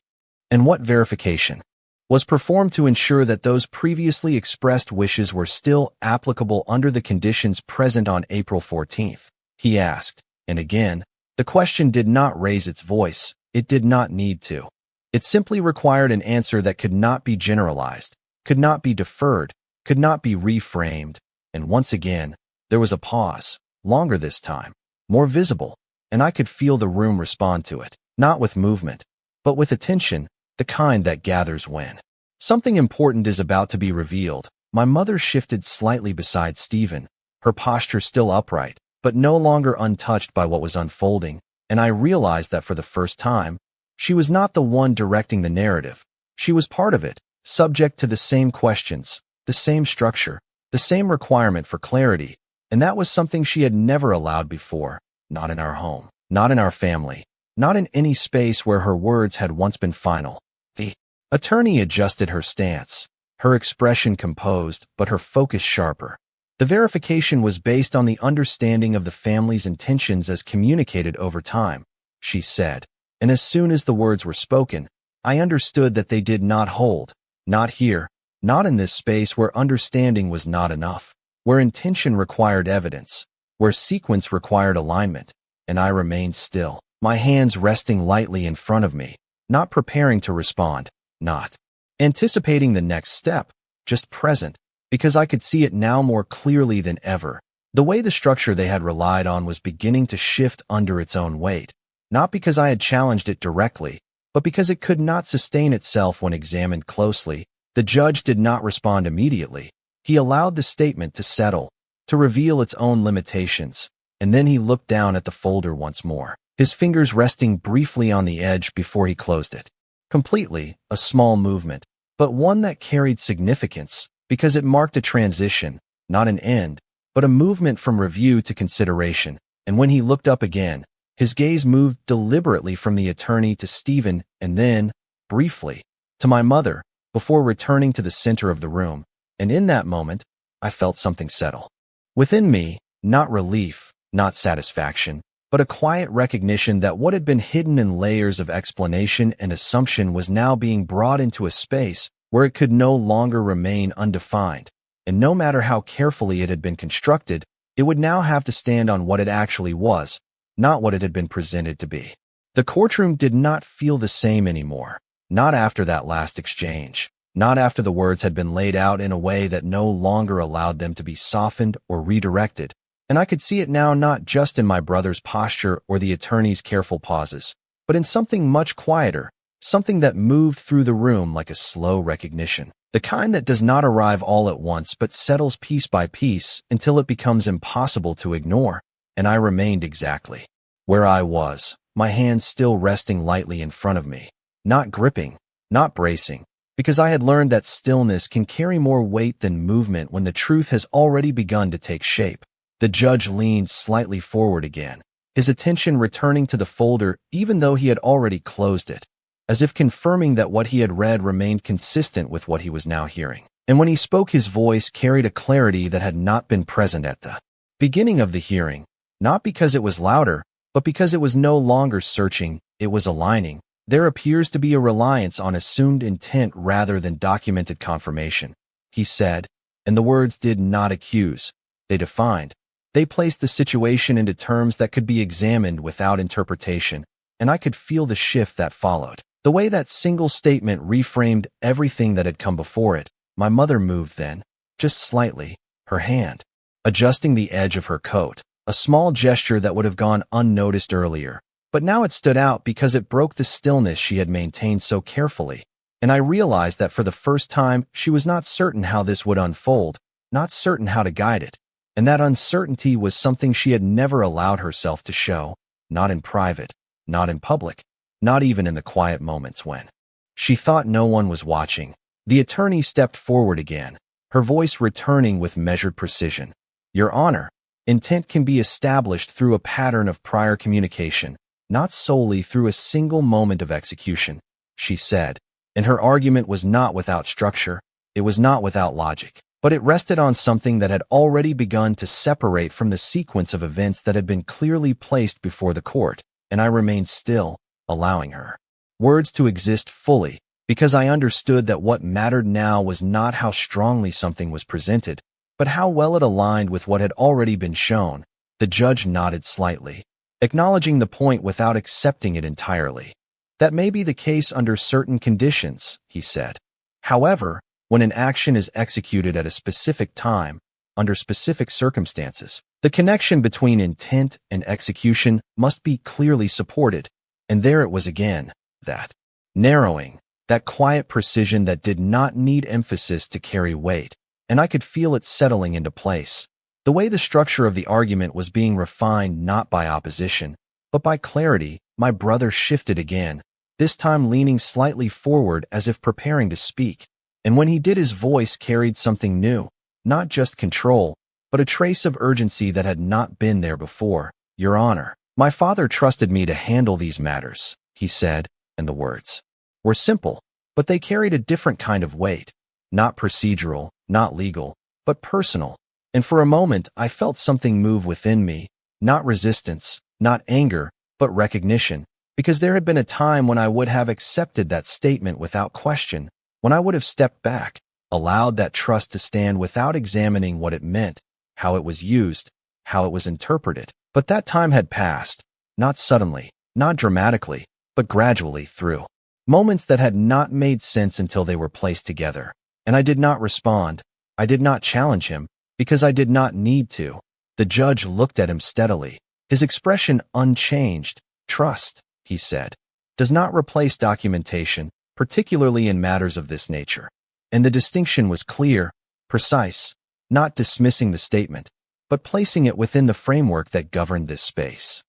"And what verification was performed to ensure that those previously expressed wishes were still applicable under the conditions present on April 14th, he asked, and again, the question did not raise its voice. It did not need to. It simply required an answer that could not be generalized, could not be deferred, could not be reframed. And once again, there was a pause, longer this time, more visible, and I could feel the room respond to it, not with movement, but with attention, the kind that gathers when something important is about to be revealed. My mother shifted slightly beside Stephen, her posture still upright, but no longer untouched by what was unfolding, and I realized that for the first time, she was not the one directing the narrative. She was part of it, subject to the same questions, the same structure, the same requirement for clarity, and that was something she had never allowed before, not in our home, not in our family, not in any space where her words had once been final. The attorney adjusted her stance, her expression composed, but her focus sharper. The verification was based on the understanding of the family's intentions as communicated over time, she said, and as soon as the words were spoken, I understood that they did not hold, not here, not in this space where understanding was not enough, where intention required evidence, where sequence required alignment, and I remained still, my hands resting lightly in front of me, not preparing to respond, not anticipating the next step, just present, because I could see it now more clearly than ever. The way the structure they had relied on was beginning to shift under its own weight, not because I had challenged it directly, but because it could not sustain itself when examined closely. The judge did not respond immediately. He allowed the statement to settle, to reveal its own limitations, and then he looked down at the folder once more, his fingers resting briefly on the edge before he closed it. Completely, a small movement, but one that carried significance, because it marked a transition, not an end, but a movement from review to consideration. And when he looked up again, his gaze moved deliberately from the attorney to Stephen and then, briefly, to my mother, before returning to the center of the room. And in that moment, I felt something settle within me, not relief, not satisfaction, but a quiet recognition that what had been hidden in layers of explanation and assumption was now being brought into a space where it could no longer remain undefined, and no matter how carefully it had been constructed, it would now have to stand on what it actually was, not what it had been presented to be. The courtroom did not feel the same anymore, not after that last exchange, not after the words had been laid out in a way that no longer allowed them to be softened or redirected, and I could see it now not just in my brother's posture or the attorney's careful pauses, but in something much quieter, something that moved through the room like a slow recognition, the kind that does not arrive all at once but settles piece by piece until it becomes impossible to ignore. And I remained exactly where I was, my hands still resting lightly in front of me, not gripping, not bracing, because I had learned that stillness can carry more weight than movement when the truth has already begun to take shape. The judge leaned slightly forward again, his attention returning to the folder even though he had already closed it, as if confirming that what he had read remained consistent with what he was now hearing. And when he spoke, his voice carried a clarity that had not been present at the beginning of the hearing, not because it was louder, but because it was no longer searching, it was aligning. There appears to be a reliance on assumed intent rather than documented confirmation, he said, and the words did not accuse, they defined. They placed the situation into terms that could be examined without interpretation, and I could feel the shift that followed. The way that single statement reframed everything that had come before it. My mother moved then, just slightly, her hand, adjusting the edge of her coat, a small gesture that would have gone unnoticed earlier. But now it stood out because it broke the stillness she had maintained so carefully, and I realized that for the first time she was not certain how this would unfold, not certain how to guide it, and that uncertainty was something she had never allowed herself to show, not in private, not in public, not even in the quiet moments when she thought no one was watching. The attorney stepped forward again, her voice returning with measured precision. Your Honor, intent can be established through a pattern of prior communication, not solely through a single moment of execution, she said, and her argument was not without structure, it was not without logic, but it rested on something that had already begun to separate from the sequence of events that had been clearly placed before the court, and I remained still, allowing her words to exist fully, because I understood that what mattered now was not how strongly something was presented, but how well it aligned with what had already been shown. The judge nodded slightly, acknowledging the point without accepting it entirely. That may be the case under certain conditions, he said. However, when an action is executed at a specific time, under specific circumstances, the connection between intent and execution must be clearly supported. And there it was again, that narrowing, that quiet precision that did not need emphasis to carry weight, and I could feel it settling into place. The way the structure of the argument was being refined not by opposition, but by clarity. My brother shifted again, this time leaning slightly forward as if preparing to speak, and when he did his voice carried something new, not just control, but a trace of urgency that had not been there before. Your Honor, my father trusted me to handle these matters, he said, and the words were simple, but they carried a different kind of weight, not procedural, not legal, but personal. And for a moment I felt something move within me, not resistance, not anger, but recognition, because there had been a time when I would have accepted that statement without question, when I would have stepped back, allowed that trust to stand without examining what it meant, how it was used, how it was interpreted. But that time had passed, not suddenly, not dramatically, but gradually through moments that had not made sense until they were placed together. And I did not respond. I did not challenge him, because I did not need to. The judge looked at him steadily, his expression unchanged. Trust, he said, does not replace documentation, particularly in matters of this nature. And the distinction was clear, precise, not dismissing the statement, but placing it within the framework that governed this space.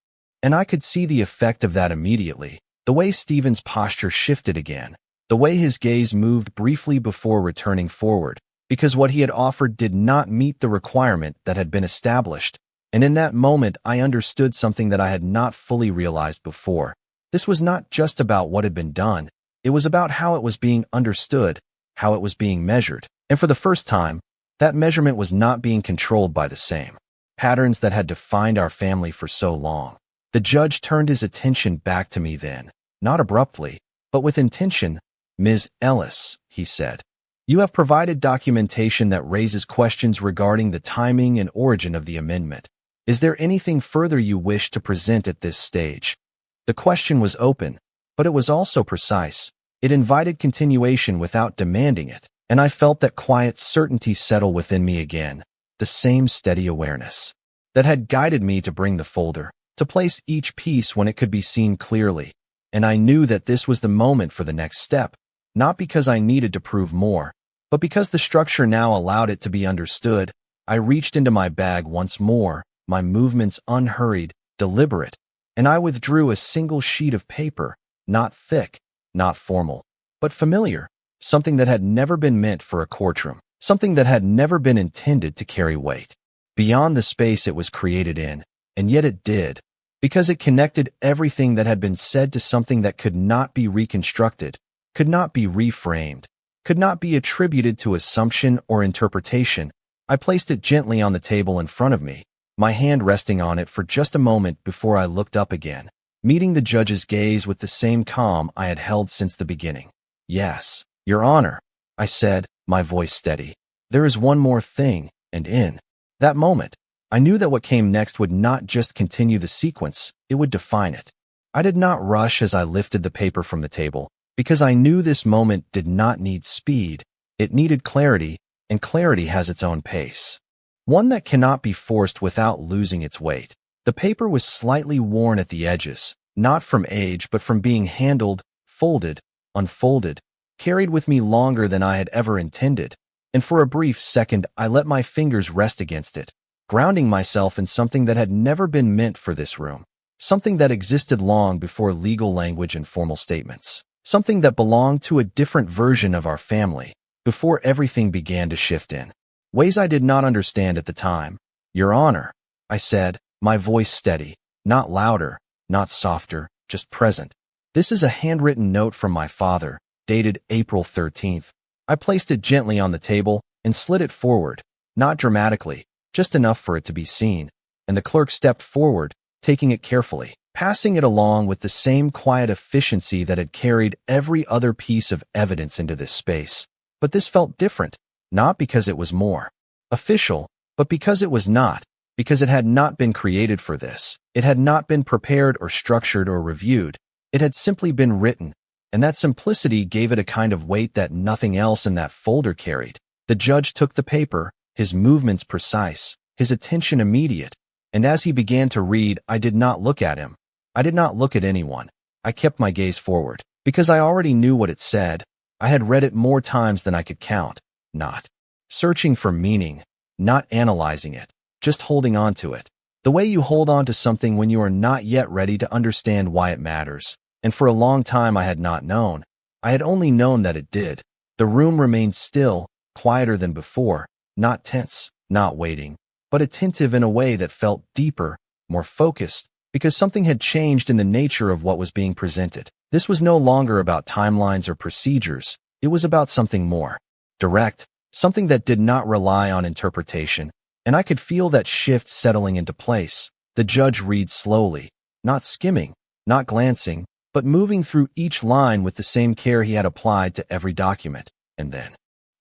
And I could see the effect of that immediately, the way Stephen's posture shifted again, the way his gaze moved briefly before returning forward, because what he had offered did not meet the requirement that had been established. And in that moment I understood something that I had not fully realized before. This was not just about what had been done, it was about how it was being understood, how it was being measured. And for the first time, that measurement was not being controlled by the same patterns that had defined our family for so long. The judge turned his attention back to me then, not abruptly, but with intention. Ms. Ellis, he said, you have provided documentation that raises questions regarding the timing and origin of the amendment. Is there anything further you wish to present at this stage? The question was open, but it was also precise. It invited continuation without demanding it, and I felt that quiet certainty settle within me again, the same steady awareness that had guided me to bring the folder, to place each piece when it could be seen clearly. And I knew that this was the moment for the next step, not because I needed to prove more, but because the structure now allowed it to be understood. I reached into my bag once more, my movements unhurried, deliberate, and I withdrew a single sheet of paper, not thick, not formal, but familiar, something that had never been meant for a courtroom, something that had never been intended to carry weight beyond the space it was created in, and yet it did, because it connected everything that had been said to something that could not be reconstructed, could not be reframed, could not be attributed to assumption or interpretation. I placed it gently on the table in front of me, my hand resting on it for just a moment before I looked up again, meeting the judge's gaze with the same calm I had held since the beginning. "Yes, Your Honor," I said, my voice steady. "There is one more thing," and in that moment, I knew that what came next would not just continue the sequence, it would define it. I did not rush as I lifted the paper from the table, because I knew this moment did not need speed, it needed clarity, and clarity has its own pace. One that cannot be forced without losing its weight. The paper was slightly worn at the edges, not from age but from being handled, folded, unfolded, carried with me longer than I had ever intended, and for a brief second I let my fingers rest against it, grounding myself in something that had never been meant for this room, something that existed long before legal language and formal statements, something that belonged to a different version of our family, before everything began to shift in ways I did not understand at the time. "Your Honor," I said, my voice steady, not louder, not softer, just present. "This is a handwritten note from my father, dated April 13th. I placed it gently on the table and slid it forward, not dramatically, just enough for it to be seen, and the clerk stepped forward, taking it carefully, passing it along with the same quiet efficiency that had carried every other piece of evidence into this space. But this felt different, not because it was more official, but because it was not, because it had not been created for this. It had not been prepared or structured or reviewed. It had simply been written, and that simplicity gave it a kind of weight that nothing else in that folder carried. The judge took the paper, his movements precise, his attention immediate, and as he began to read, I did not look at him. I did not look at anyone. I kept my gaze forward, because I already knew what it said. I had read it more times than I could count, not searching for meaning, not analyzing it, just holding on to it. The way you hold on to something when you are not yet ready to understand why it matters. And for a long time I had not known. I had only known that it did. The room remained still, quieter than before, not tense, not waiting, but attentive in a way that felt deeper, more focused, because something had changed in the nature of what was being presented. This was no longer about timelines or procedures. It was about something more direct, something that did not rely on interpretation, and I could feel that shift settling into place. The judge reads slowly, not skimming, not glancing, but moving through each line with the same care he had applied to every document. And then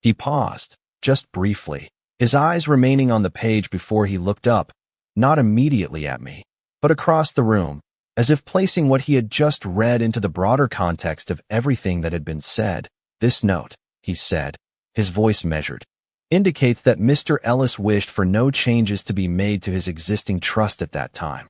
he paused, just briefly, his eyes remaining on the page before he looked up, not immediately at me, but across the room, as if placing what he had just read into the broader context of everything that had been said. "This note," he said, his voice measured, "indicates that Mr. Ellis wished for no changes to be made to his existing trust at that time."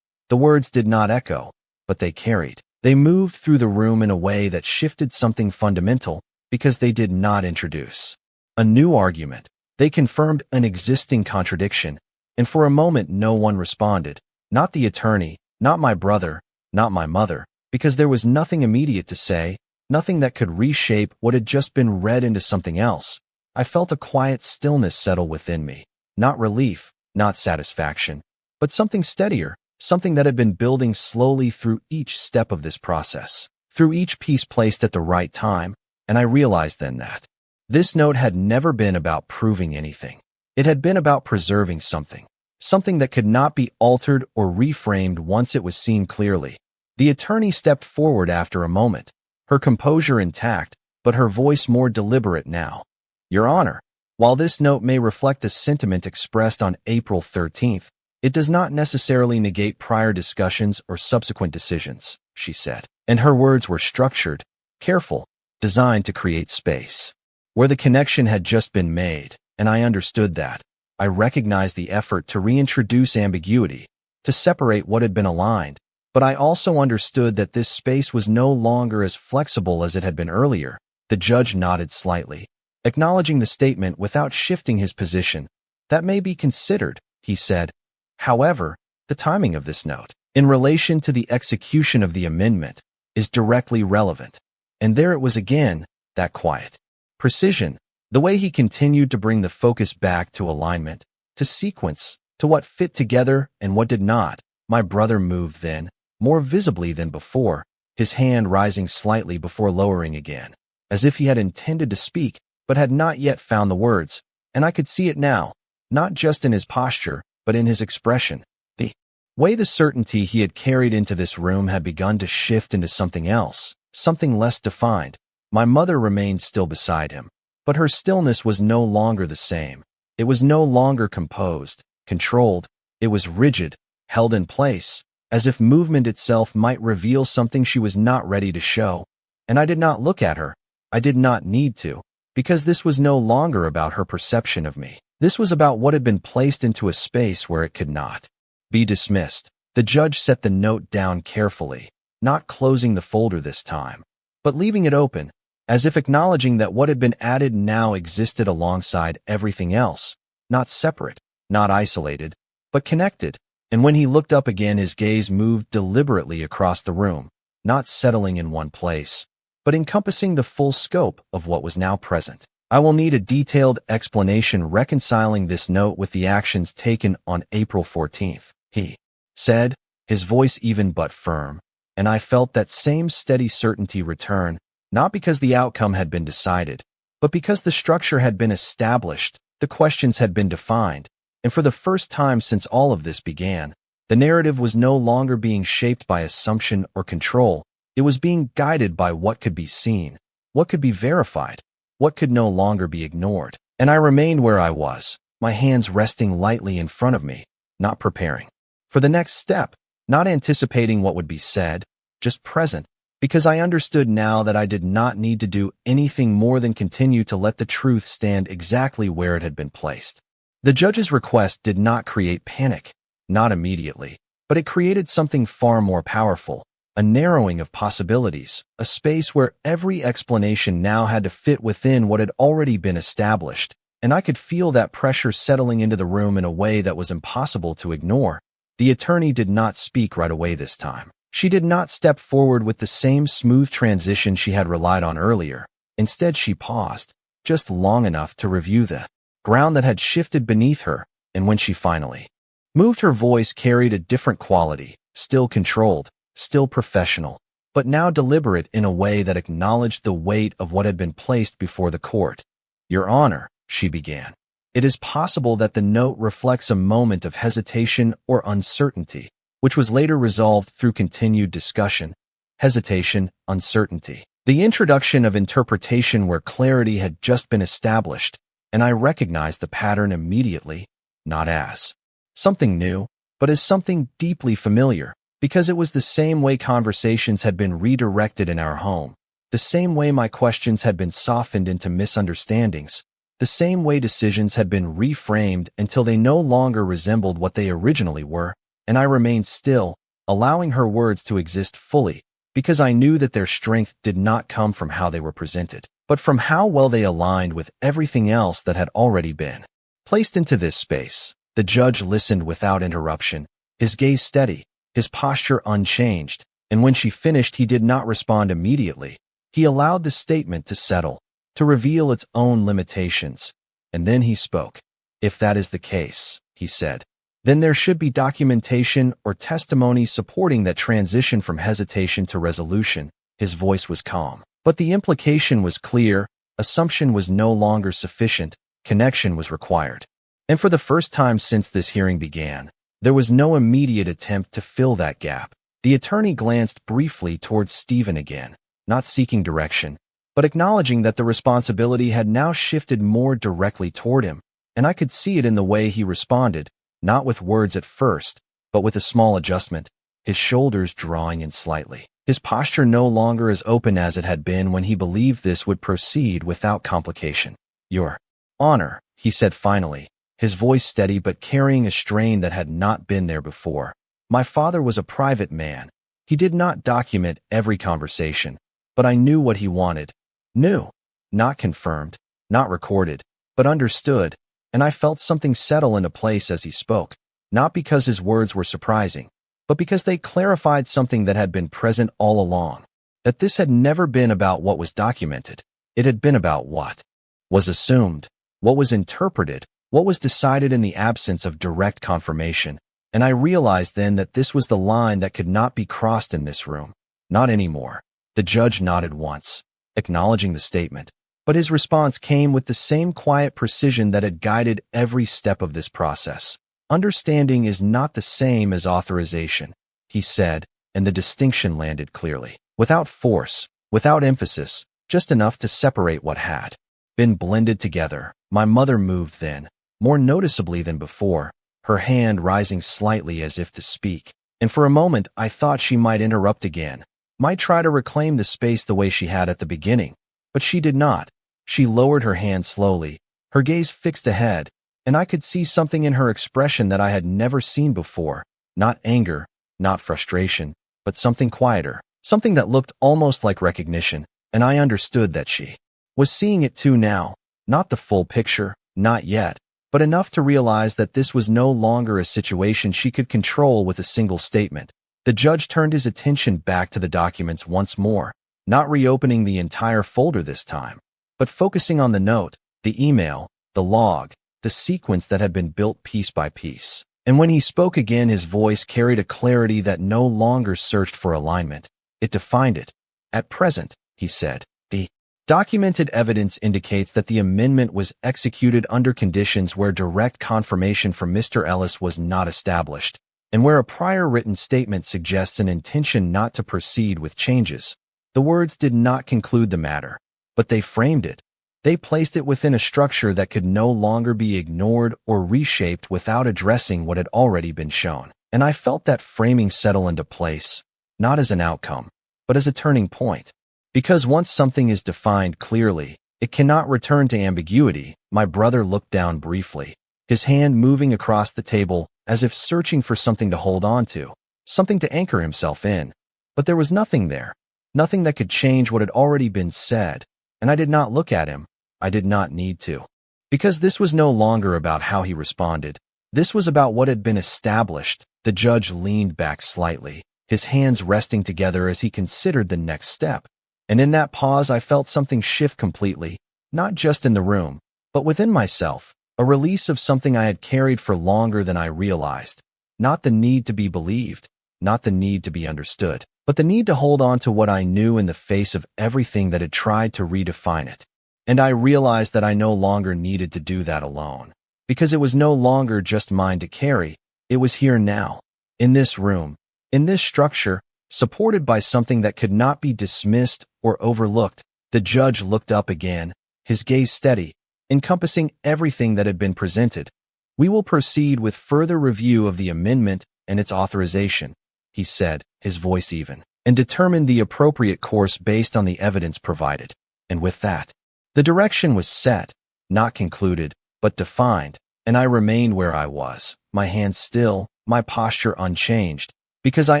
The words did not echo, but they carried. They moved through the room in a way that shifted something fundamental, because they did not introduce a new argument. They confirmed an existing contradiction, and for a moment no one responded. Not the attorney, not my brother, not my mother, because there was nothing immediate to say, nothing that could reshape what had just been read into something else. I felt a quiet stillness settle within me, not relief, not satisfaction, but something steadier, something that had been building slowly through each step of this process, through each piece placed at the right time, and I realized then that this note had never been about proving anything. It had been about preserving something, something that could not be altered or reframed once it was seen clearly. The attorney stepped forward after a moment, her composure intact, but her voice more deliberate now. "Your Honor, while this note may reflect a sentiment expressed on April 13th, it does not necessarily negate prior discussions or subsequent decisions," she said, and her words were structured, careful, designed to create space where the connection had just been made, and I understood that. I recognized the effort to reintroduce ambiguity, to separate what had been aligned, but I also understood that this space was no longer as flexible as it had been earlier. The judge nodded slightly, acknowledging the statement without shifting his position. "That may be considered," he said. "However, the timing of this note, in relation to the execution of the amendment, is directly relevant." And there it was again, that quiet precision, the way he continued to bring the focus back to alignment, to sequence, to what fit together and what did not. My brother moved then, more visibly than before, his hand rising slightly before lowering again, as if he had intended to speak, but had not yet found the words, and I could see it now, not just in his posture, but in his expression. The way the certainty he had carried into this room had begun to shift into something else, something less defined. My mother remained still beside him, but her stillness was no longer the same. It was no longer composed, controlled. It was rigid, held in place, as if movement itself might reveal something she was not ready to show. And I did not look at her. I did not need to, because this was no longer about her perception of me. This was about what had been placed into a space where it could not be dismissed. The judge set the note down carefully, not closing the folder this time, but leaving it open, as if acknowledging that what had been added now existed alongside everything else, not separate, not isolated, but connected. And when he looked up again, his gaze moved deliberately across the room, not settling in one place, but encompassing the full scope of what was now present. I will need a detailed explanation reconciling this note with the actions taken on April 14th, he said, his voice even but firm, and I felt that same steady certainty return, not because the outcome had been decided, but because the structure had been established, the questions had been defined, and for the first time since all of this began, the narrative was no longer being shaped by assumption or control. It was being guided by what could be seen, what could be verified, what could no longer be ignored. And I remained where I was, my hands resting lightly in front of me, not preparing for the next step, not anticipating what would be said, just present, because I understood now that I did not need to do anything more than continue to let the truth stand exactly where it had been placed. The judge's request did not create panic, not immediately, but it created something far more powerful, a narrowing of possibilities, a space where every explanation now had to fit within what had already been established, and I could feel that pressure settling into the room in a way that was impossible to ignore. The attorney did not speak right away this time. She did not step forward with the same smooth transition she had relied on earlier. Instead, she paused, just long enough to review the ground that had shifted beneath her, and when she finally moved, her voice carried a different quality, still controlled, still professional, but now deliberate in a way that acknowledged the weight of what had been placed before the court. "Your Honor," she began, "it is possible that the note reflects a moment of hesitation or uncertainty, which was later resolved through continued discussion. Hesitation, uncertainty. The introduction of interpretation where clarity had just been established, and I recognized the pattern immediately, not as something new, but as something deeply familiar, because it was the same way conversations had been redirected in our home, the same way my questions had been softened into misunderstandings, the same way decisions had been reframed until they no longer resembled what they originally were. And I remained still, allowing her words to exist fully, because I knew that their strength did not come from how they were presented, but from how well they aligned with everything else that had already been placed into this space. The judge listened without interruption, his gaze steady, his posture unchanged, and when she finished, he did not respond immediately. He allowed the statement to settle, to reveal its own limitations, and then he spoke. "If that is the case," he said, "then there should be documentation or testimony supporting that transition from hesitation to resolution." His voice was calm, but the implication was clear. Assumption was no longer sufficient. Connection was required. And for the first time since this hearing began, there was no immediate attempt to fill that gap. The attorney glanced briefly towards Stephen again, not seeking direction, but acknowledging that the responsibility had now shifted more directly toward him, and I could see it in the way he responded. Not with words at first, but with a small adjustment, his shoulders drawing in slightly. His posture no longer as open as it had been when he believed this would proceed without complication. "Your Honor," he said finally, his voice steady but carrying a strain that had not been there before. "My father was a private man. He did not document every conversation, but I knew what he wanted. Knew. Not confirmed, not recorded, but understood. And I felt something settle into place as he spoke, not because his words were surprising, but because they clarified something that had been present all along, that this had never been about what was documented. It had been about what was assumed, what was interpreted, what was decided in the absence of direct confirmation. And I realized then that this was the line that could not be crossed in this room. Not anymore. The judge nodded once, acknowledging the statement, but his response came with the same quiet precision that had guided every step of this process. "Understanding is not the same as authorization," he said, and the distinction landed clearly. Without force, without emphasis, just enough to separate what had been blended together. My mother moved then, more noticeably than before, her hand rising slightly as if to speak. And for a moment I thought she might interrupt again, might try to reclaim the space the way she had at the beginning. But she did not. She lowered her hand slowly, her gaze fixed ahead, and I could see something in her expression that I had never seen before. Not anger, not frustration, but something quieter, something that looked almost like recognition, and I understood that she was seeing it too now. Not the full picture, not yet, but enough to realize that this was no longer a situation she could control with a single statement. The judge turned his attention back to the documents once more, not reopening the entire folder this time, but focusing on the note, the email, the log, the sequence that had been built piece by piece. And when he spoke again, his voice carried a clarity that no longer searched for alignment. It defined it. "At present," he said, "the documented evidence indicates that the amendment was executed under conditions where direct confirmation from Mr. Ellis was not established, and where a prior written statement suggests an intention not to proceed with changes." The words did not conclude the matter, but they framed it. They placed it within a structure that could no longer be ignored or reshaped without addressing what had already been shown. And I felt that framing settle into place, not as an outcome, but as a turning point. Because once something is defined clearly, it cannot return to ambiguity. My brother looked down briefly, his hand moving across the table as if searching for something to hold on to, something to anchor himself in. But there was nothing there, nothing that could change what had already been said. And I did not look at him. I did not need to. Because this was no longer about how he responded. This was about what had been established. The judge leaned back slightly, his hands resting together as he considered the next step. And in that pause I felt something shift completely, not just in the room, but within myself, a release of something I had carried for longer than I realized. Not the need to be believed, not the need to be understood, but the need to hold on to what I knew in the face of everything that had tried to redefine it. And I realized that I no longer needed to do that alone, because it was no longer just mine to carry. It was here now, in this room, in this structure, supported by something that could not be dismissed or overlooked. The judge looked up again, his gaze steady, encompassing everything that had been presented. "We will proceed with further review of the amendment and its authorization," he said, his voice even, "and determine the appropriate course based on the evidence provided." And with that, the direction was set, not concluded, but defined, and I remained where I was, my hands still, my posture unchanged, because I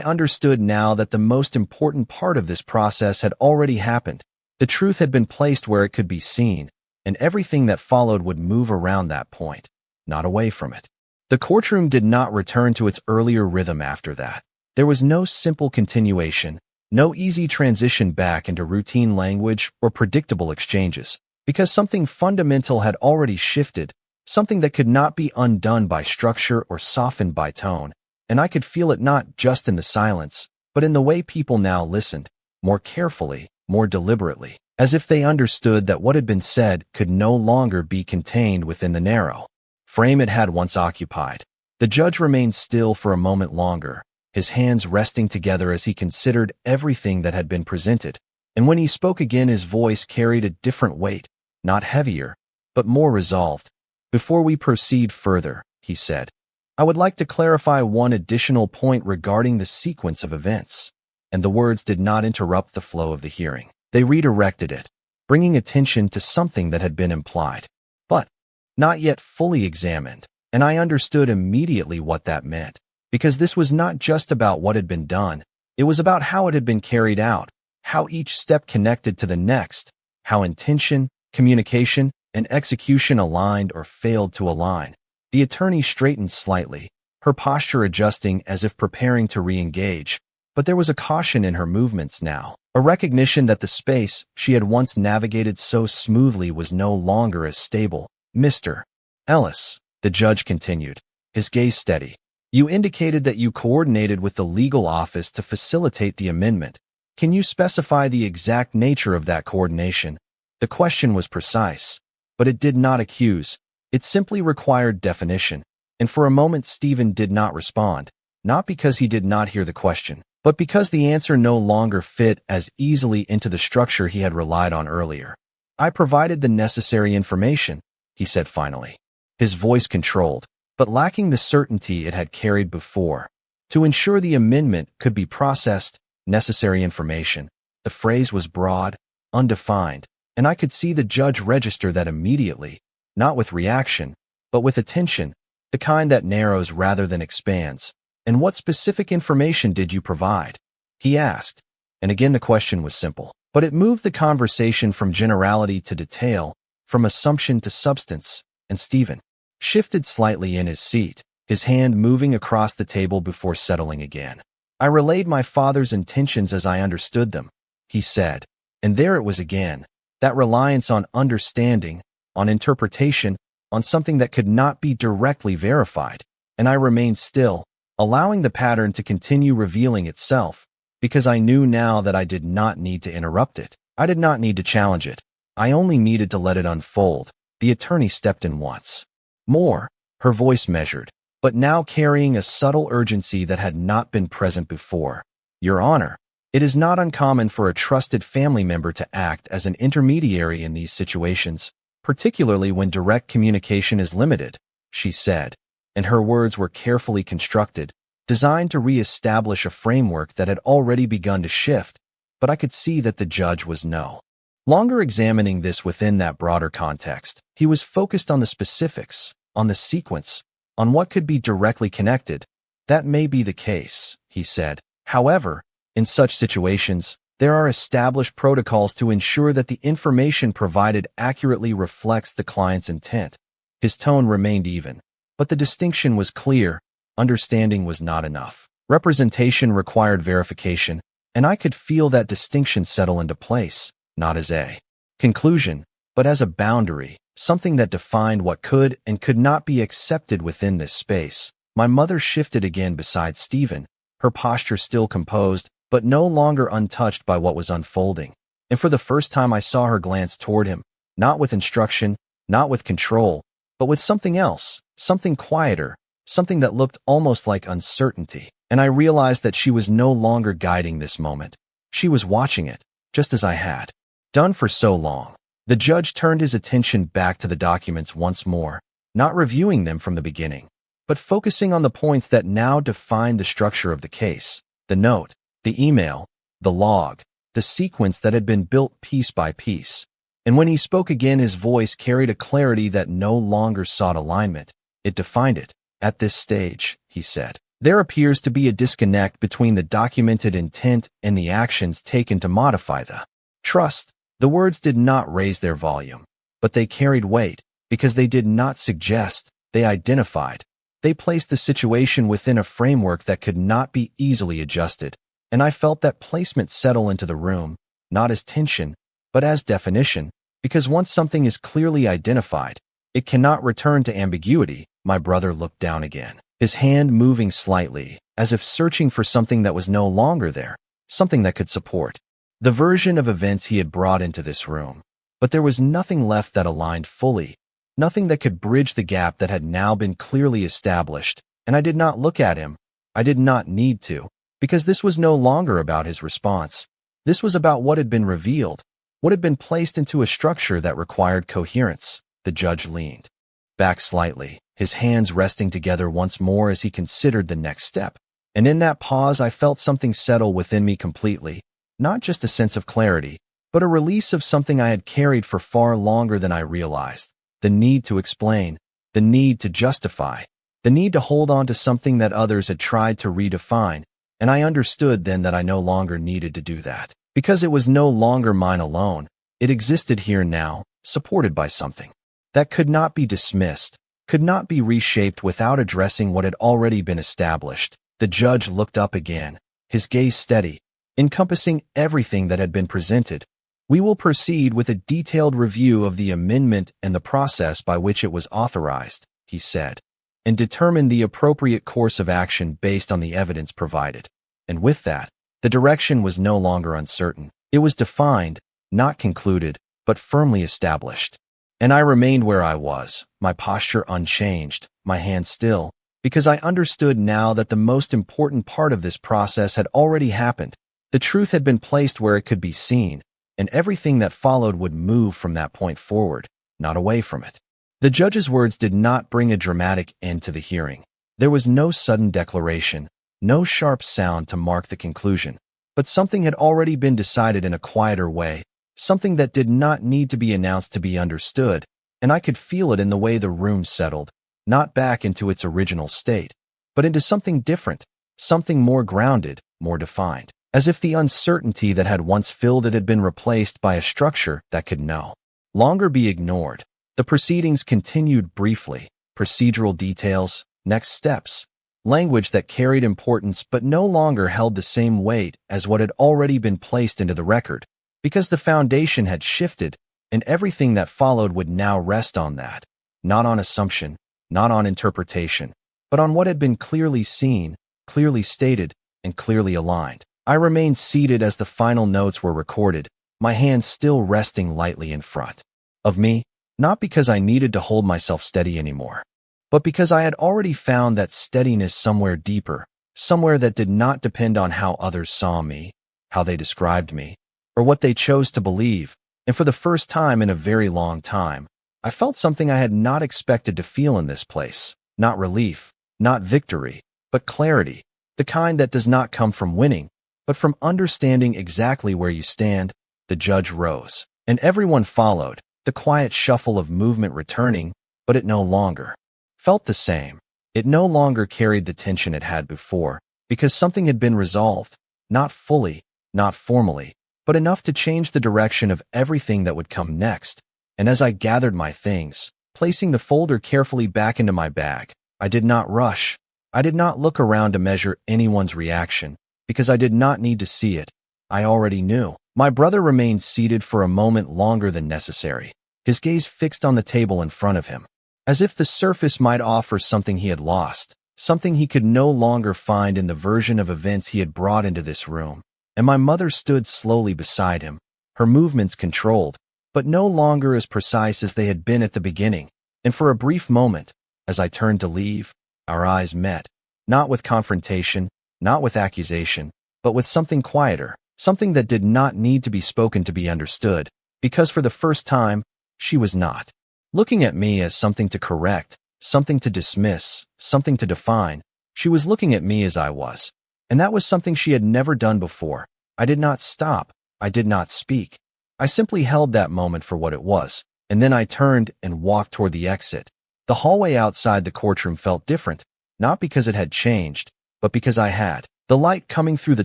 understood now that the most important part of this process had already happened. The truth had been placed where it could be seen, and everything that followed would move around that point, not away from it. The courtroom did not return to its earlier rhythm after that. There was no simple continuation, no easy transition back into routine language or predictable exchanges, because something fundamental had already shifted, something that could not be undone by structure or softened by tone. And I could feel it not just in the silence, but in the way people now listened, more carefully, more deliberately, as if they understood that what had been said could no longer be contained within the narrow frame it had once occupied. The judge remained still for a moment longer, his hands resting together as he considered everything that had been presented. And when he spoke again, his voice carried a different weight, not heavier, but more resolved. "Before we proceed further," he said, "I would like to clarify one additional point regarding the sequence of events." And the words did not interrupt the flow of the hearing. They redirected it, bringing attention to something that had been implied, but not yet fully examined. And I understood immediately what that meant, because this was not just about what had been done. It was about how it had been carried out, how each step connected to the next, how intention, communication, and execution aligned or failed to align. The attorney straightened slightly, her posture adjusting as if preparing to re-engage, but there was a caution in her movements now, a recognition that the space she had once navigated so smoothly was no longer as stable. "Mr. Ellis," the judge continued, his gaze steady, "you indicated that you coordinated with the legal office to facilitate the amendment. Can you specify the exact nature of that coordination?" The question was precise, but it did not accuse. It simply required definition. And for a moment Stephen did not respond, not because he did not hear the question, but because the answer no longer fit as easily into the structure he had relied on earlier. "I provided the necessary information," he said finally. His voice controlled, but lacking the certainty it had carried before. To ensure the amendment could be processed, necessary information. The phrase was broad, undefined, and I could see the judge register that immediately, not with reaction, but with attention, the kind that narrows rather than expands. "And what specific information did you provide?" he asked. And again the question was simple, but it moved the conversation from generality to detail, from assumption to substance, and Stephen shifted slightly in his seat, his hand moving across the table before settling again. "I relayed my father's intentions as I understood them," he said, and there it was again, that reliance on understanding, on interpretation, on something that could not be directly verified. And I remained still, allowing the pattern to continue revealing itself, because I knew now that I did not need to interrupt it. I did not need to challenge it. I only needed to let it unfold. The attorney stepped in once more, her voice measured, but now carrying a subtle urgency that had not been present before. "Your Honor, it is not uncommon for a trusted family member to act as an intermediary in these situations, particularly when direct communication is limited," she said, and her words were carefully constructed, designed to re-establish a framework that had already begun to shift, but I could see that the judge was no longer examining this within that broader context. He was focused on the specifics, on the sequence, on what could be directly connected. "That may be the case," he said. "However, in such situations, there are established protocols to ensure that the information provided accurately reflects the client's intent." His tone remained even, but the distinction was clear. Understanding was not enough. Representation required verification, and I could feel that distinction settle into place, not as a conclusion, but as a boundary, something that defined what could and could not be accepted within this space. My mother shifted again beside Stephen, her posture still composed, but no longer untouched by what was unfolding. And for the first time I saw her glance toward him, not with instruction, not with control, but with something else, something quieter, something that looked almost like uncertainty. And I realized that she was no longer guiding this moment. She was watching it, just as I had done for so long. The judge turned his attention back to the documents once more, not reviewing them from the beginning, but focusing on the points that now defined the structure of the case: the note, the email, the log, the sequence that had been built piece by piece. And when he spoke again, his voice carried a clarity that no longer sought alignment. It defined it. "At this stage," he said, "there appears to be a disconnect between the documented intent and the actions taken to modify the trust." The words did not raise their volume, but they carried weight, because they did not suggest, they identified. They placed the situation within a framework that could not be easily adjusted, and I felt that placement settle into the room, not as tension, but as definition, because once something is clearly identified, it cannot return to ambiguity. My brother looked down again, his hand moving slightly, as if searching for something that was no longer there, something that could support the version of events he had brought into this room. But there was nothing left that aligned fully, nothing that could bridge the gap that had now been clearly established, and I did not look at him. I did not need to, because this was no longer about his response. This was about what had been revealed, what had been placed into a structure that required coherence. The judge leaned back slightly, his hands resting together once more as he considered the next step. And in that pause I felt something settle within me completely, not just a sense of clarity, but a release of something I had carried for far longer than I realized. The need to explain, the need to justify, the need to hold on to something that others had tried to redefine, and I understood then that I no longer needed to do that, because it was no longer mine alone. It existed here now, supported by something that could not be dismissed, could not be reshaped without addressing what had already been established. The judge looked up again, his gaze steady, encompassing everything that had been presented. "We will proceed with a detailed review of the amendment and the process by which it was authorized," he said, "and determine the appropriate course of action based on the evidence provided." And with that, the direction was no longer uncertain. It was defined, not concluded, but firmly established. And I remained where I was, my posture unchanged, my hands still, because I understood now that the most important part of this process had already happened. The truth had been placed where it could be seen, and everything that followed would move from that point forward, not away from it. The judge's words did not bring a dramatic end to the hearing. There was no sudden declaration, no sharp sound to mark the conclusion, but something had already been decided in a quieter way, something that did not need to be announced to be understood, and I could feel it in the way the room settled, not back into its original state, but into something different, something more grounded, more defined, as if the uncertainty that had once filled it had been replaced by a structure that could no longer be ignored. The proceedings continued briefly, procedural details, next steps, language that carried importance but no longer held the same weight as what had already been placed into the record, because the foundation had shifted, and everything that followed would now rest on that, not on assumption, not on interpretation, but on what had been clearly seen, clearly stated, and clearly aligned. I remained seated as the final notes were recorded, my hands still resting lightly in front of me, not because I needed to hold myself steady anymore, but because I had already found that steadiness somewhere deeper, somewhere that did not depend on how others saw me, how they described me, or what they chose to believe. And for the first time in a very long time, I felt something I had not expected to feel in this place. Not relief, not victory, but clarity, the kind that does not come from winning, but from understanding exactly where you stand. The judge rose, and everyone followed, the quiet shuffle of movement returning, but it no longer felt the same. It no longer carried the tension it had before, because something had been resolved, not fully, not formally, but enough to change the direction of everything that would come next. And as I gathered my things, placing the folder carefully back into my bag, I did not rush. I did not look around to measure anyone's reaction, because I did not need to see it. I already knew. My brother remained seated for a moment longer than necessary, his gaze fixed on the table in front of him, as if the surface might offer something he had lost, something he could no longer find in the version of events he had brought into this room. And my mother stood slowly beside him, her movements controlled, but no longer as precise as they had been at the beginning. And for a brief moment, as I turned to leave, our eyes met, not with confrontation, not with accusation, but with something quieter, something that did not need to be spoken to be understood, because for the first time, she was not looking at me as something to correct, something to dismiss, something to define. She was looking at me as I was, and that was something she had never done before. I did not stop. I did not speak. I simply held that moment for what it was, and then I turned and walked toward the exit. The hallway outside the courtroom felt different, not because it had changed, but because I had. The light coming through the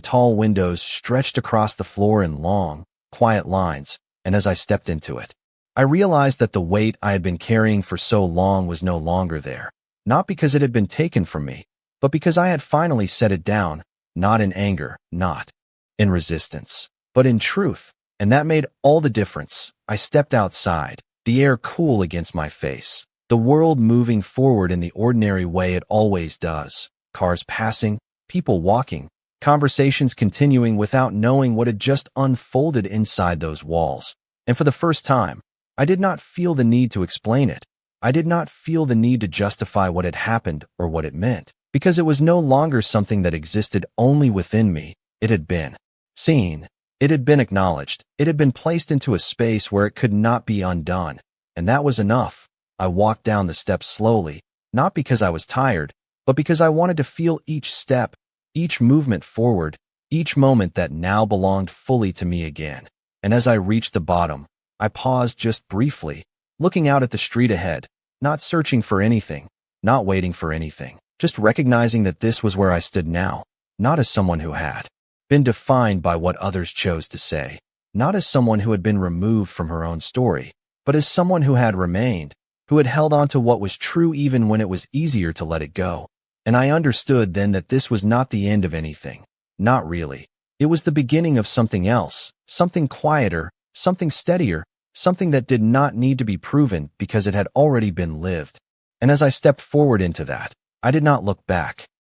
tall windows stretched across the floor in long, quiet lines, and as I stepped into it, I realized that the weight I had been carrying for so long was no longer there, not because it had been taken from me, but because I had finally set it down, not in anger, not in resistance, but in truth, and that made all the difference. I stepped outside, the air cool against my face, the world moving forward in the ordinary way it always does, cars passing, people walking, conversations continuing without knowing what had just unfolded inside those walls. And for the first time, I did not feel the need to explain it. I did not feel the need to justify what had happened or what it meant, because it was no longer something that existed only within me. It had been seen. It had been acknowledged. It had been placed into a space where it could not be undone. And that was enough. I walked down the steps slowly, not because I was tired, but because I wanted to feel each step, each movement forward, each moment that now belonged fully to me again. And as I reached the bottom, I paused just briefly, looking out at the street ahead, not searching for anything, not waiting for anything, just recognizing that this was where I stood now, not as someone who had been defined by what others chose to say, not as someone who had been removed from her own story, but as someone who had remained, who had held on to what was true even when it was easier to let it go. And I understood then that this was not the end of anything. Not really. It was the beginning of something else, something quieter, something steadier, something that did not need to be proven because it had already been lived. And as I stepped forward into that, I did not look back.